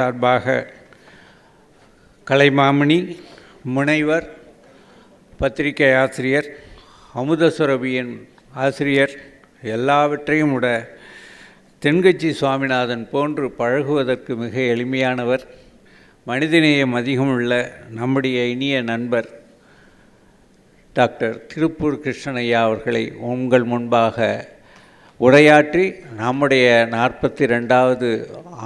சார்பாக கலைமாமணி, முனைவர், பத்திரிகை ஆசிரியர், அமுதசுரபியின் ஆசிரியர் எல்லாவற்றையும் விட தென்கட்சி சுவாமிநாதன் போன்று பழகுவதற்கு மிக எளிமையானவர், மனிதநேயம் அதிகமுள்ள நம்முடைய இனிய நண்பர் டாக்டர் திருப்பூர் கிருஷ்ணய்யா அவர்களை உங்கள் முன்பாக உரையாற்றி நம்முடைய 42வது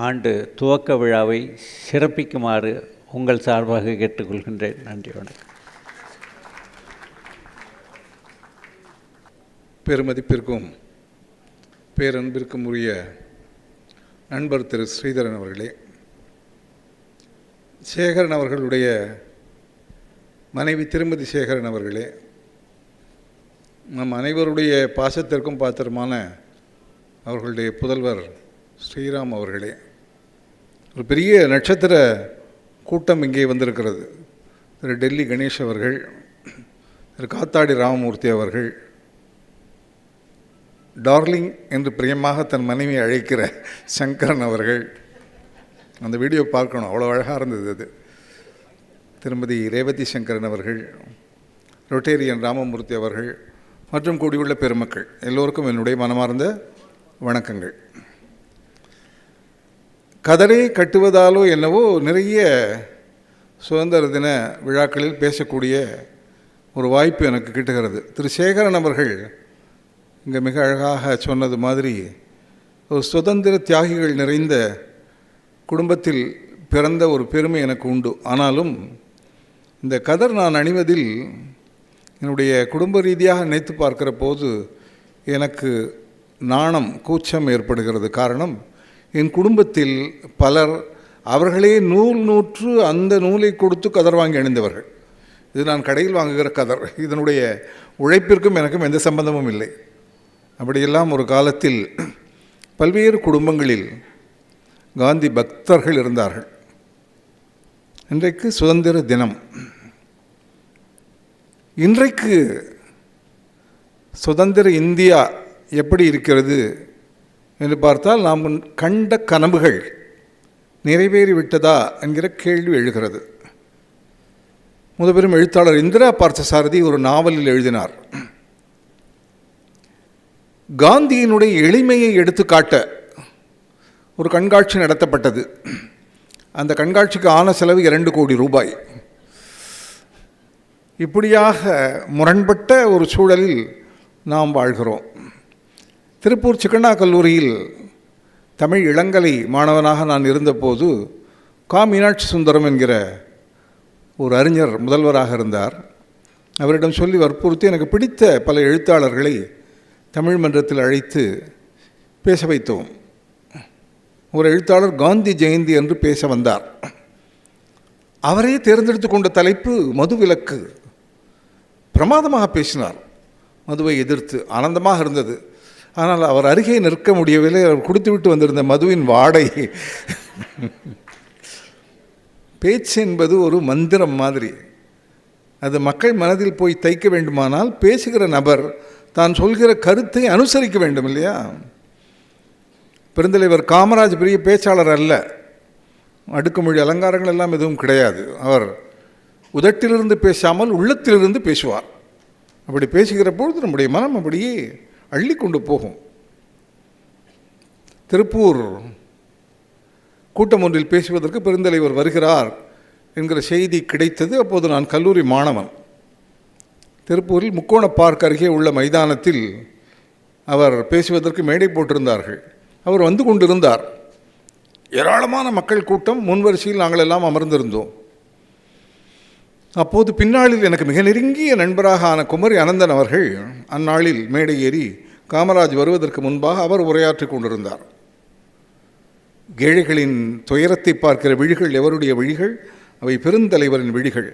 ஆண்டு துவக்க விழாவை சிறப்பிக்குமாறு உங்கள் சார்பாக கேட்டுக்கொள்கின்றேன். நன்றி, வணக்கம். பெருமதிப்பிற்கும் பேரன்பிற்கும் உரிய நண்பர் திரு ஸ்ரீதரன் அவர்களே, சேகரன் அவர்களுடைய மனைவி திருமதி சேகரன் அவர்களே, நம் அனைவருடைய பாசத்திற்கும் பாத்திரமான அவர்களுடைய புதல்வர் ஸ்ரீராம் அவர்களே, ஒரு பெரிய நட்சத்திர கூட்டம் இங்கே வந்திருக்கிறது. திரு டெல்லி கணேஷ் அவர்கள், திரு காத்தாடி ராமமூர்த்தி அவர்கள், டார்லிங் என்று பிரியமாக தன் மனைவியை அழைக்கிற சங்கரன் அவர்கள், அந்த வீடியோ பார்க்கணும், அவ்வளோ அழகாக இருந்தது அது. திருமதி ரேவதி சங்கரன் அவர்கள், ரொட்டேரியன் ராமமூர்த்தி அவர்கள் மற்றும் கூடியுள்ள பெருமக்கள் எல்லோருக்கும் என்னுடைய மனமார்ந்த வணக்கங்கள். கதரை கட்டுவதாலோ என்னவோ நிறைய சுதந்திர தின விழாக்களில் பேசக்கூடிய ஒரு வாய்ப்பு எனக்கு கிட்டுகிறது. திரு சேகரன் அவர்கள் இங்கே மிக அழகாக சொன்னது மாதிரி ஒரு சுதந்திர தியாகிகள் நிறைந்த குடும்பத்தில் பிறந்த ஒரு பெருமை எனக்கு உண்டு. ஆனாலும் இந்த கதர் நான் அணிவதில் என்னுடைய குடும்ப ரீதியாக நினைத்து பார்க்கிற போது எனக்கு நாணம், கூச்சம் ஏற்படுகிறது. காரணம், என் குடும்பத்தில் பலர் அவர்களே நூல் நூற்று அந்த நூலை கொடுத்து கதர் வாங்கி அணிந்தவர்கள். இது நான் கடையில் வாங்குகிற கதர், இதனுடைய உழைப்பிற்கும் எனக்கும் எந்த சம்பந்தமும் இல்லை. அப்படியெல்லாம் ஒரு காலத்தில் பல்வேறு குடும்பங்களில் காந்தி பக்தர்கள் இருந்தார்கள். இன்றைக்கு சுதந்திர தினம். இன்றைக்கு சுதந்திர இந்தியா எப்படி இருக்கிறது என்று பார்த்தால் நாம் கண்ட கனவுகள் நிறைவேறிவிட்டதா என்கிற கேள்வி எழுகிறது. முதபெரும் எழுத்தாளர் இந்திரா பார்த்தசாரதி ஒரு நாவலில் எழுதினார். காந்தியினுடைய எளிமையை எடுத்துக்காட்ட ஒரு கண்காட்சி நடத்தப்பட்டது. அந்த கண்காட்சிக்கு ஆன செலவு 2 கோடி ரூபாய். இப்படியாக முரண்பட்ட ஒரு சூழலில் நாம் வாழ்கிறோம். திருப்பூர் சிக்கண்ணா கல்லூரியில் தமிழ் இளங்கலை மாணவனாக நான் இருந்தபோது மீனாட்சி சுந்தரம் என்கிற ஒரு அறிஞர் முதல்வராக இருந்தார். அவரிடம் சொல்லி வற்புறுத்தி எனக்கு பிடித்த பல எழுத்தாளர்களை தமிழ் மன்றத்தில் அழைத்து பேச வைத்தோம். ஒரு எழுத்தாளர் காந்தி ஜெயந்தி என்று பேச வந்தார். அவரே தேர்ந்தெடுத்து கொண்ட தலைப்பு மதுவிலக்கு. பிரமாதமாக பேசினார். மதுவை எதிர்த்து ஆனந்தமாக இருந்தது. ஆனால் அவர் அருகே நிற்க முடியவில்லை. அவர் குடித்துவிட்டு வந்திருந்த மதுவின் வாடை. பேச்சு என்பது ஒரு மந்திரம் மாதிரி. அது மக்கள் மனதில் போய் தைக்க வேண்டுமானால் பேசுகிற நபர் தான் சொல்கிற கருத்தை அனுசரிக்க வேண்டும் இல்லையா? பெருந்தலைவர் காமராஜ் பெரிய பேச்சாளர் அல்ல. அடுக்குமொழி அலங்காரங்கள் எல்லாம் எதுவும் கிடையாது. அவர் உதட்டிலிருந்து பேசாமல் உள்ளத்திலிருந்து பேசுவார். அப்படி பேசுகிற பொழுது நம்முடைய மனம் அப்படியே அள்ளி கொண்டு போகும். திருப்பூர் கூட்டம் ஒன்றில் பேசுவதற்கு பெருந்தலைவர் வருகிறார் என்கிற செய்தி கிடைத்தது. அப்போது நான் கல்லூரி மாணவன். திருப்பூரில் முக்கோண பார்க் அருகே உள்ள மைதானத்தில் அவர் பேசுவதற்கு மேடை போட்டிருந்தார்கள். அவர் வந்து கொண்டிருந்தார். ஏராளமான மக்கள் கூட்டம். முன்வரிசையில் நாங்கள் எல்லாம் அமர்ந்திருந்தோம். அப்போது பின்னாளில் எனக்கு மிக நெருங்கிய நண்பராக ஆன குமரி அனந்தன் அவர்கள் அந்நாளில் மேடை ஏறி காமராஜ் வருவதற்கு முன்பாக அவர் உரையாற்றி கொண்டிருந்தார். ஏழைகளின் துயரத்தை பார்க்கிற விழிகள் எவருடைய விழிகள்? அவை பெருந்தலைவரின் விழிகள்.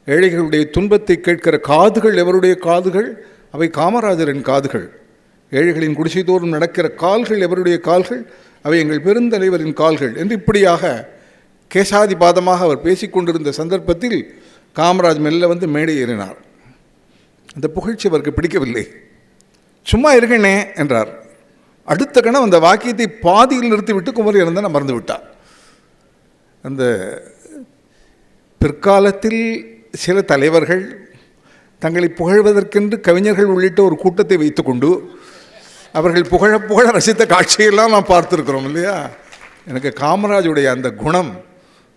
ஏழைகளுடைய துன்பத்தை கேட்கிற காதுகள் எவருடைய காதுகள்? அவை காமராஜரின் காதுகள். ஏழைகளின் குடிசை தோறும் நடக்கிற கால்கள் எவருடைய கால்கள்? அவை எங்கள் பெருந்தலைவரின் கால்கள் என்று இப்படியாக கேசாதிபாதமாக அவர் பேசிக்கொண்டிருந்த சந்தர்ப்பத்தில் காமராஜ் மெல்ல வந்து மேடை ஏறினார். அந்த புகழ்ச்சி அவருக்கு பிடிக்கவில்லை. சும்மா இருக்கணே என்றார். அடுத்த கணம் அந்த வாக்கியத்தை பாதியில் நிறுத்திவிட்டு குமரி அனந்தன் அமர்ந்து விட்டார். அந்த பிற்காலத்தில் சில தலைவர்கள் தங்களை புகழ்வதற்கென்று கவிஞர்கள் உள்ளிட்ட ஒரு கூட்டத்தை வைத்துக்கொண்டு அவர்கள் புகழ புகழ ரசித்த காட்சியெல்லாம் நாம் பார்த்துருக்குறோம் இல்லையா. எனக்கு காமராஜுடைய அந்த குணம்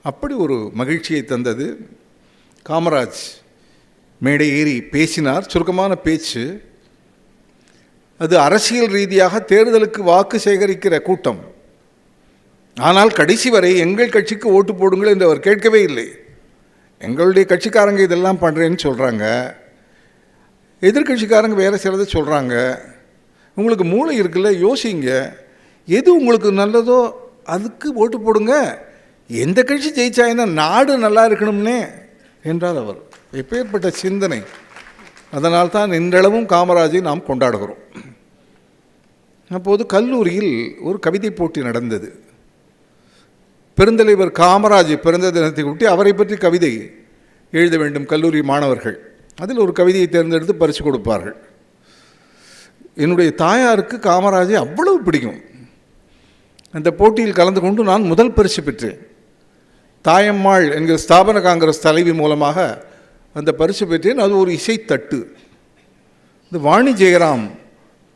அப்படி ஒரு மகிழ்ச்சியை தந்தது. காமராஜ் மேடை ஏறி பேசினார். சுருக்கமான பேச்சு. அது அரசியல் ரீதியாக தேர்தலுக்கு வாக்கு சேகரிக்கிற கூட்டம். ஆனால் கடைசி வரை எங்கள் கட்சிக்கு ஓட்டு போடுங்கள் என்று அவர் கேட்கவே இல்லை. எங்களுடைய கட்சிக்காரங்க இதெல்லாம் பண்ணுறேன்னு சொல்கிறாங்க, எதிர்கட்சிக்காரங்க வேறு சிலதை சொல்கிறாங்க, உங்களுக்கு மூளை இருக்குல்ல, யோசிங்க, எது உங்களுக்கு நல்லதோ அதுக்கு ஓட்டு போடுங்க, எந்த கட்சி ஜெயிச்சாங்கன்னா நாடு நல்லா இருக்கணும்னே என்றார் அவர். எப்பேற்பட்ட சிந்தனை! அதனால்தான் இன்றளவும் காமராஜை நாம் கொண்டாடுகிறோம். அப்போது கல்லூரியில் ஒரு கவிதை போட்டி நடந்தது. பெருந்தலைவர் காமராஜ் பிறந்த தினத்தை ஒட்டி அவரை பற்றி கவிதை எழுத வேண்டும் கல்லூரி மாணவர்கள். அதில் ஒரு கவிதையை தேர்ந்தெடுத்து பரிசு கொடுப்பார்கள். என்னுடைய தாயாருக்கு காமராஜை அவ்வளவு பிடிக்கும். அந்த போட்டியில் கலந்து கொண்டு நான் முதல் பரிசு பெற்றேன். தாயம்மாள் என்கிற ஸ்தாபன காங்கிரஸ் தலைவி மூலமாக அந்த பரிசு பெற்றேன். அது ஒரு இசைத்தட்டு. இந்த வாணி ஜெயராம்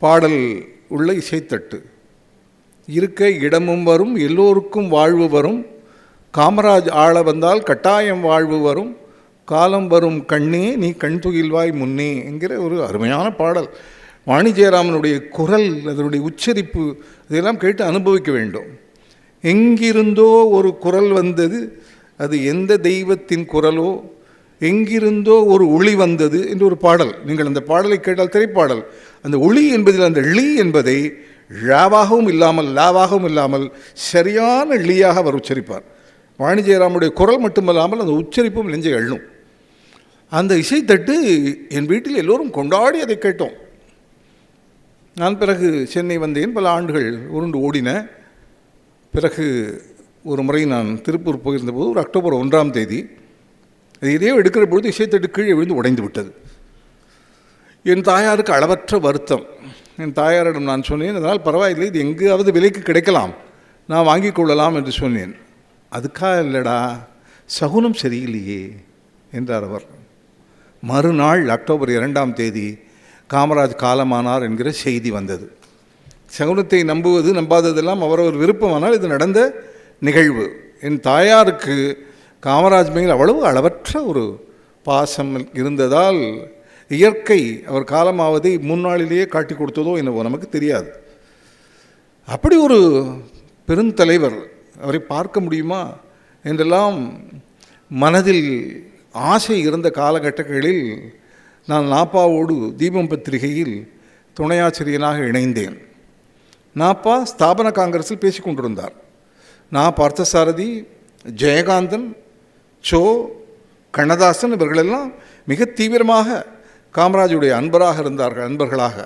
பாடல் உள்ள இசைத்தட்டு. இருக்க இடமும் வரும், எல்லோருக்கும் வாழ்வு வரும், காமராஜ் ஆள வந்தால் கட்டாயம் வாழ்வு வரும், காலம் வரும் கண்ணே நீ கண் துயில்வாய் முன்னே என்கிற ஒரு அருமையான பாடல். வாணி ஜெயராமனுடைய குரல், அதனுடைய உச்சரிப்பு, இதெல்லாம் கேட்டு அனுபவிக்க வேண்டும். எங்கிருந்தோ ஒரு குரல் வந்தது, அது எந்த தெய்வத்தின் குரலோ, எங்கிருந்தோ ஒரு ஒளி வந்தது என்று ஒரு பாடல். நீங்கள் அந்த பாடலை கேட்டால் திரைப்பாடல். அந்த ஒளி என்பதில் அந்த ழி என்பதை ழாவாகவும் இல்லாமல் லாவாகவும் இல்லாமல் சரியான ழியாக அவர் உச்சரிப்பார். வாணி ஜெயராமுடைய குரல் மட்டுமல்லாமல் அந்த உச்சரிப்பும் நெஞ்சை எள்ளும். அந்த இசைத்தட்டு என் வீட்டில் எல்லோரும் கொண்டாடி அதை கேட்டோம். நான் பிறகு சென்னை வந்தேன். பல ஆண்டுகள் உருண்டு ஓடின. பிறகு ஒரு முறை நான் திருப்பூர் போயிருந்தபோது ஒரு அக்டோபர் 1ஆம் தேதி இதே எடுக்கிற பொழுது இசைத்தட்டு கீழே விழுந்து உடைந்து விட்டது. என் தாயாருக்கு அளவற்ற வருத்தம். என் தாயாரிடம் நான் சொன்னேன், அதனால் பரவாயில்லை, இது எங்கேயாவது விலைக்கு கிடைக்கலாம், நான் வாங்கி கொள்ளலாம் என்று சொன்னேன். அதுக்காக இல்லைடா, சகுனம் சரியில்லையே என்றார் அவர். மறுநாள் அக்டோபர் 2ஆம் தேதி காமராஜ் காலமானார் என்கிற செய்தி வந்தது. சகுனத்தை நம்புவது நம்பாததெல்லாம் அவரவர் விருப்பமானால் இது நடந்த நிகழ்வு. என் தாயாருக்கு காமராஜ் மேல் அவ்வளவு அளவற்ற ஒரு பாசம் இருந்ததால் இயற்கை அவர் காலமாவதை முன்னாளிலேயே காட்டி கொடுத்ததோ என்னவோ நமக்கு தெரியாது. அப்படி ஒரு பெருந்தலைவர், அவரை பார்க்க முடியுமா என்றெல்லாம் மனதில் ஆசை இருந்த காலகட்டங்களில் நான் நாப்பாவோடு தீபம் பத்திரிகையில் துணையாசிரியனாக இணைந்தேன். நாப்பா ஸ்தாபன காங்கிரஸில் பேசி கொண்டிருந்தார். நான் பார்த்தசாரதி, ஜெயகாந்தன், சோ, கண்ணதாசன் இவர்களெல்லாம் மிக தீவிரமாக காமராஜுடைய அன்பர்களாக.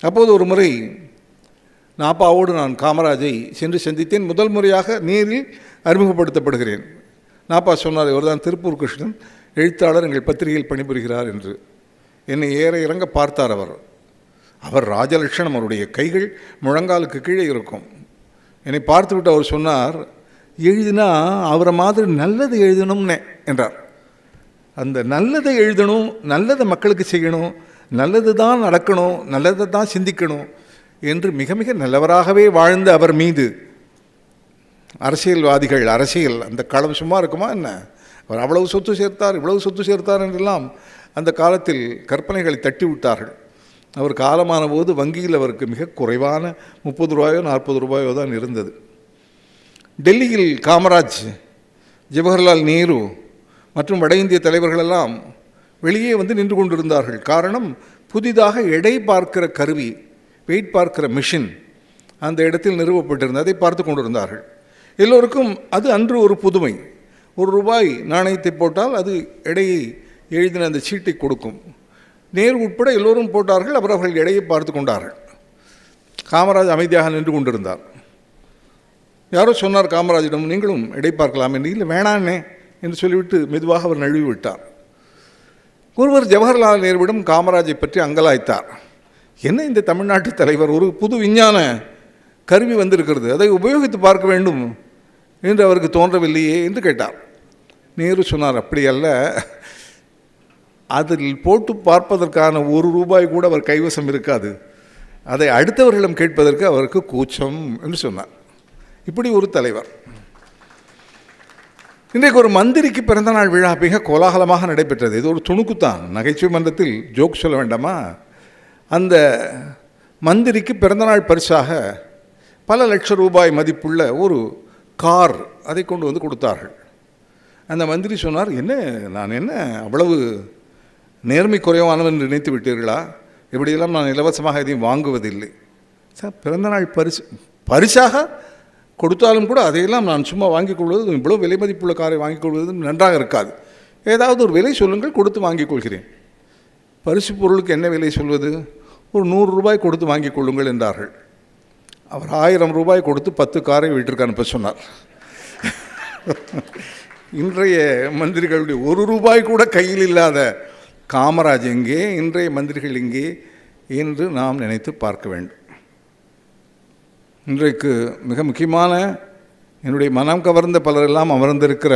அப்போது ஒரு முறை நாப்பாவோடு நான் காமராஜை சென்று சந்தித்தேன். முதல் முறையாக நேரில் அறிமுகப்படுத்தப்படுகிறேன். நாப்பா சொன்னார், இவர் தான் திருப்பூர் கிருஷ்ணன், எழுத்தாளர், எங்கள் பத்திரிகையில் பணிபுரிகிறார் என்று. என்னை ஏற இறங்க பார்த்தார் அவர் ராஜலட்சணம். அவருடைய கைகள் முழங்காலுக்கு கீழே இருக்கும். என்னை பார்த்துவிட்டு அவர் சொன்னார், எழுதினா அவரை மாதிரி நல்லது எழுதணும்னே என்றார். அந்த நல்லதை எழுதணும், நல்லதை மக்களுக்கு செய்யணும், நல்லது தான் நடக்கணும், நல்லதை தான் சிந்திக்கணும் என்று மிக மிக நல்லவராகவே வாழ்ந்த அவர் மீது அரசியல் அந்த களம் சும்மா இருக்குமா என்ன? அவர் அவ்வளவு சொத்து சேர்த்தார், இவ்வளவு சொத்து சேர்த்தார் என்றெல்லாம் அந்த காலத்தில் கற்பனைகளை தட்டி விட்டார்கள். அவர் காலமான போது வங்கியில் அவருக்கு மிக குறைவான 30 ரூபாயோ 40 ரூபாயோ தான் இருந்தது. டெல்லியில் காமராஜ், ஜவஹர்லால் நேரு மற்றும் வட இந்திய தலைவர்களெல்லாம் வெளியே வந்து நின்று கொண்டிருந்தார்கள். காரணம், புதிதாக எடை பார்க்கிற கருவி, வெயிட் பார்க்கிற மிஷின் அந்த இடத்தில் நிறுவப்பட்டிருந்தது. அதை பார்த்து கொண்டிருந்தார்கள். எல்லோருக்கும் அது அன்று ஒரு புதுமை. ₹1 நாணயத்தை போட்டால் அது எடையை எழுதின அந்த சீட்டை கொடுக்கும். நேரு உட்பட எல்லோரும் போட்டார்கள். அவர்கள் எடையை பார்த்து கொண்டார்கள். காமராஜ் அமைதியாக நின்று கொண்டிருந்தார். யாரோ சொன்னார் காமராஜிடம், நீங்களும் எடை பார்க்கலாம் என்று. இல்லை வேணான்னே என்று சொல்லிவிட்டு மெதுவாக அவர் நழுவி விட்டார். ஒருவர் ஜவஹர்லால் நேருவிடம் காமராஜை பற்றி அங்கலாய்த்தார். என்ன இந்த தமிழ்நாட்டு தலைவர், ஒரு புது விஞ்ஞான கருவி வந்திருக்கிறது, அதை உபயோகித்து பார்க்க வேண்டும் என்று அவருக்கு தோன்றவில்லையே என்று கேட்டார். நேரு சொன்னார், அப்படி அல்ல, அதில் போட்டு பார்ப்பதற்கான ₹1 கூட அவர் கைவசம் இருக்காது, அதை அடுத்தவர்களிடம் கேட்பதற்கு அவருக்கு கூச்சம் என்று சொன்னார். இப்படி ஒரு தலைவர். இன்றைக்கு ஒரு மந்திரிக்கு பிறந்தநாள் விழா மிக கோலாகலமாக நடைபெற்றது. இது ஒரு துணுக்குத்தான், நகைச்சுவை மன்றத்தில் ஜோக் சொல்ல வேண்டாமா? அந்த மந்திரிக்கு பிறந்தநாள் பரிசாக பல லட்சம் ரூபாய் மதிப்புள்ள ஒரு கார் அதை கொண்டு வந்து கொடுத்தார்கள். அந்த மந்திரி சொன்னார், என்ன நான் என்ன அவ்வளவு நேர்மை குறைவானவன் நினைத்து விட்டீர்களா? இப்படியெல்லாம் நான் இலவசமாக எதையும் வாங்குவதில்லை. சார், பிறந்தநாள் பரிசாக கொடுத்தாலும் கூட அதையெல்லாம் நான் சும்மா வாங்கிக் கொள்வது, இவ்வளோ விலை மதிப்புள்ள காரை வாங்கிக் கொள்வது நன்றாக இருக்காது. ஏதாவது ஒரு விலை சொல்லுங்கள், கொடுத்து வாங்கிக் கொள்கிறேன். பரிசு பொருளுக்கு என்ன விலை சொல்வது? ஒரு ₹100 கொடுத்து வாங்கிக் கொள்ளுங்கள் என்றார்கள். அவர் ₹1000 கொடுத்து 10 காரை வீட்டிற்கு அனுப்ப சொன்னார். இன்றைய மந்திரிகளுடைய ₹1 கூட கையில் இல்லாத காமராஜ் எங்கே, இன்றைய மந்திரிகள் எங்கே என்று நாம் நினைத்து பார்க்க வேண்டும். இன்றைக்கு மிக முக்கியமான என்னுடைய மனம் கவர்ந்த பலரெல்லாம் அமர்ந்திருக்கிற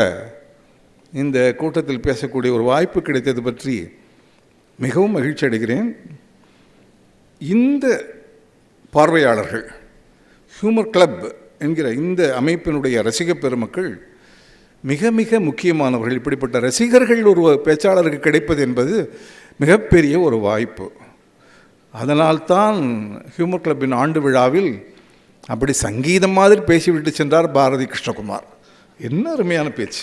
இந்த கூட்டத்தில் பேசக்கூடிய ஒரு வாய்ப்பு கிடைத்தது பற்றி மிகவும் மகிழ்ச்சி அடைகிறேன். இந்த பார்வையாளர்கள், ஹியூமர் கிளப் என்கிற இந்த அமைப்பினுடைய ரசிக பெருமக்கள் மிக மிக முக்கியமானவர்கள். இப்படிப்பட்ட ரசிகர்கள் ஒரு பேச்சாளருக்கு கிடைப்பது என்பது மிகப்பெரிய ஒரு வாய்ப்பு. அதனால்தான் ஹியூமர் கிளப்பின் ஆண்டு விழாவில் அப்படி சங்கீதம் மாதிரி பேசிவிட்டு சென்றார் பாரதி கிருஷ்ணகுமார். என்ன அருமையான பேச்சு!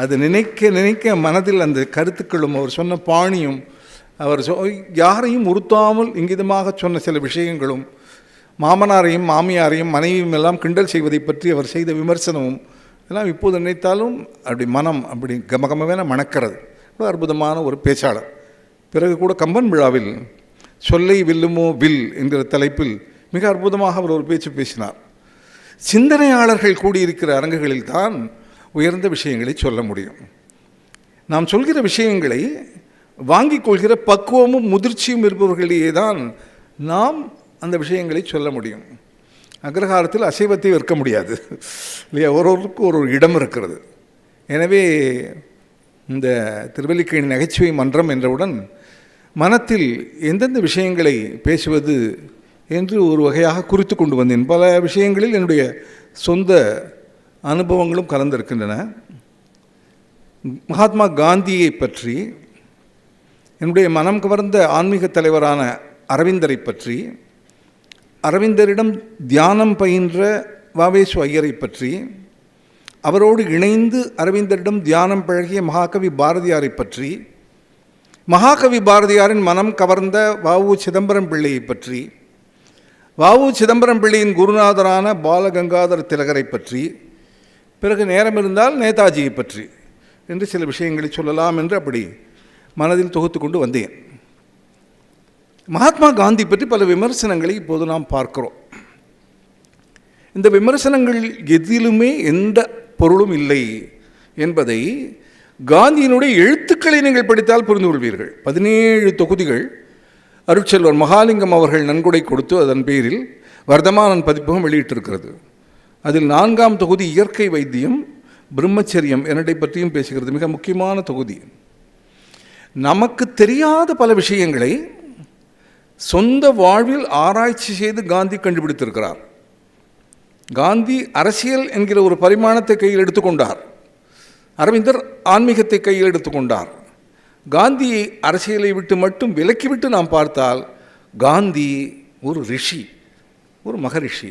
அது நினைக்க நினைக்க மனதில் அந்த கருத்துக்களும் அவர் சொன்ன பாணியும், அவர் யாரையும் உறுத்தாமல் இங்கிதமாக சொன்ன சில விஷயங்களும், மாமனாரையும் மாமியாரையும் மனைவியும் எல்லாம் கிண்டல் செய்வதை பற்றி அவர் செய்த விமர்சனமும் எல்லாம் இப்போது நினைத்தாலும் அப்படி மனம் அப்படி கமகமவேன மணக்கிறது. ரொம்ப அற்புதமான ஒரு பேச்சாளர். பிறகு கூட கம்பன் விழாவில் சொல்லை வில்லுமோ வில் என்கிற தலைப்பில் மிக அற்புதமாக அவர் ஒரு பேச்சு பேசினார். சிந்தனையாளர்கள் கூடியிருக்கிற அரங்குகளில் தான் உயர்ந்த விஷயங்களை சொல்ல முடியும். நாம் சொல்கிற விஷயங்களை வாங்கிக் கொள்கிற பக்குவமும் முதிர்ச்சியும் இருப்பவர்களிடையே தான் நாம் அந்த விஷயங்களை சொல்ல முடியும். அக்ரஹாரத்தில் அசைவத்தை விற்க முடியாது இல்லையா? ஒருவருக்கு ஒரு இடம் இருக்கிறது. எனவே இந்த திருவல்லிக்கேணி நகைச்சுவை மன்றம் என்றவுடன் மனத்தில் எந்தெந்த விஷயங்களை பேசுவது என்று ஒரு வகையாக குறித்து கொண்டு வந்தேன். பல விஷயங்களில் என்னுடைய சொந்த அனுபவங்களும் கலந்திருக்கின்றன. மகாத்மா காந்தியை பற்றி, என்னுடைய மனம் கவர்ந்த ஆன்மீக தலைவரான அரவிந்தரை பற்றி, அரவிந்தரிடம் தியானம் பயின்ற வாவேசு ஐயரை பற்றி, அவரோடு இணைந்து அரவிந்தரிடம் தியானம் பழகிய மகாகவி பாரதியாரை பற்றி, மகாகவி பாரதியாரின் மனம் கவர்ந்த வ.உ. சிதம்பரம் பிள்ளையை பற்றி, வ.உ. சிதம்பரம் பிள்ளையின் குருநாதரான பாலகங்காதர திலகரை பற்றி, பிறகு நேரம் இருந்தால் நேதாஜியை பற்றி என்று சில விஷயங்களை சொல்லலாம் என்று அப்படி மனதில் தொகுத்து கொண்டு வந்தேன். மகாத்மா காந்தி பற்றி பல விமர்சனங்களை இப்போது நாம் பார்க்கிறோம். இந்த விமர்சனங்கள் எதிலுமே எந்த பொருளும் இல்லை என்பதை காந்தியினுடைய எழுத்துக்களை நீங்கள் படித்தால் புரிந்து கொள்வீர்கள். 17 தொகுதிகள் அருட்செல்வர் மகாலிங்கம் அவர்கள் நன்கொடை கொடுத்து அதன் பேரில் வர்த்தமானன் பதிப்பகம் வெளியிட்டிருக்கிறது. அதில் 4ஆம் தொகுதி இயற்கை வைத்தியம் பிரம்மச்சரியம் என்னை பற்றியும் பேசுகிறது. மிக முக்கியமான தொகுதி. நமக்கு தெரியாத பல விஷயங்களை சொந்த வாழ்வில் ஆராய்ச்சி செய்து காந்தி கண்டுபிடித்திருக்கிறார். காந்தி அரசியல் என்கிற ஒரு பரிமாணத்தை கையில் எடுத்துக்கொண்டார். அரவிந்தர் ஆன்மீகத்தை கையில் எடுத்துக்கொண்டார். காந்தியை அரசியலை விட்டு மட்டும் விலக்கிவிட்டு நாம் பார்த்தால் காந்தி ஒரு ரிஷி, ஒரு மகரிஷி.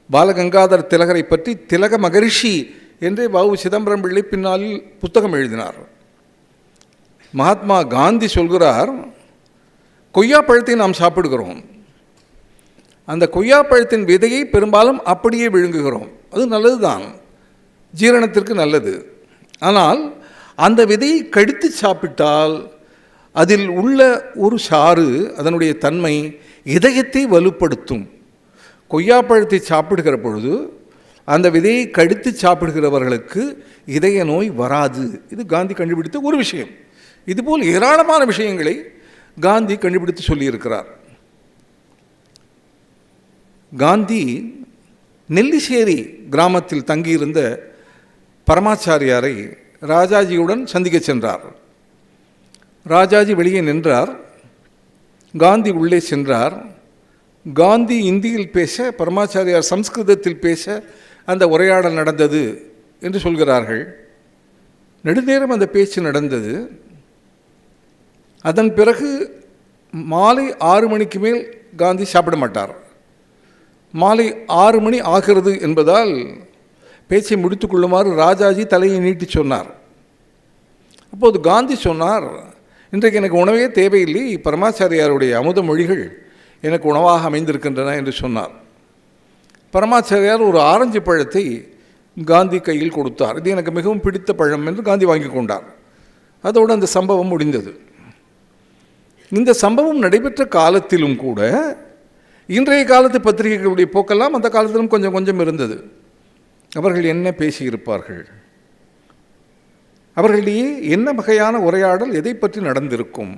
பாலகங்காதர் திலகரை பற்றி திலக மகரிஷி என்றே வ.உ. சிதம்பரம் பிள்ளை பின்னால் புத்தகம் எழுதினார். மகாத்மா காந்தி சொல்கிறார், கொய்யாப்பழத்தை நாம் சாப்பிடுகிறோம், அந்த கொய்யாப்பழத்தின் விதையை பெரும்பாலும் அப்படியே விழுங்குகிறோம். அது நல்லது தான், ஜீரணத்திற்கு நல்லது. ஆனால் அந்த விதையை கடித்து சாப்பிட்டால் அதில் உள்ள ஒரு சாறு, அதனுடைய தன்மை இதயத்தை வலுப்படுத்தும். கொய்யாப்பழத்தை சாப்பிடுகிற பொழுது அந்த விதையை கடித்து சாப்பிடுகிறவர்களுக்கு இதய நோய் வராது. இது காந்தி கண்டுபிடித்த ஒரு விஷயம். இதுபோல் ஏராளமான விஷயங்களை காந்தி கண்டுபிடித்து சொல்லியிருக்கிறார். காந்தி நெல்லிசேரி கிராமத்தில் தங்கியிருந்த பரமாச்சாரியாரை ராஜாஜியுடன் சந்திக்க சென்றார். ராஜாஜி வெளியே நின்றார். காந்தி உள்ளே சென்றார். காந்தி இந்தியில் பேச, பரமாச்சாரியார் சம்ஸ்கிருதத்தில் பேச அந்த உரையாடல் நடந்தது என்று சொல்கிறார்கள். நெடுநேரம் அந்த பேச்சு நடந்தது. அதன் பிறகு மாலை 6 மணிக்கு மேல் காந்தி சாப்பிட மாட்டார். மாலை 6 மணி ஆகிறது என்பதால் பேச்சை முடித்து கொள்ளுமாறு ராஜாஜி தலையை நீட்டி சொன்னார். அப்போது காந்தி சொன்னார், இன்றைக்கு எனக்கு உணவே தேவையில்லை, பரமாச்சாரியாருடைய அமுத மொழிகள் எனக்கு உணவாக அமைந்திருக்கின்றன என்று சொன்னார். பரமாச்சாரியார் ஒரு ஆரஞ்சு பழத்தை காந்தி கையில் கொடுத்தார். இது எனக்கு மிகவும் பிடித்த பழம் என்று காந்தி வாங்கி கொண்டார். அதோடு அந்த சம்பவம் முடிந்தது. இந்த சம்பவம் நடைபெற்ற காலத்திலும் கூட இன்றைய காலத்து பத்திரிகைகளுடைய போக்கெல்லாம் அந்த காலத்திலும் கொஞ்சம் கொஞ்சம் இருந்தது. அவர்கள் என்ன பேசியிருப்பார்கள், அவர்களிடையே என்ன வகையான உரையாடல், எதை பற்றி நடந்திருக்கும்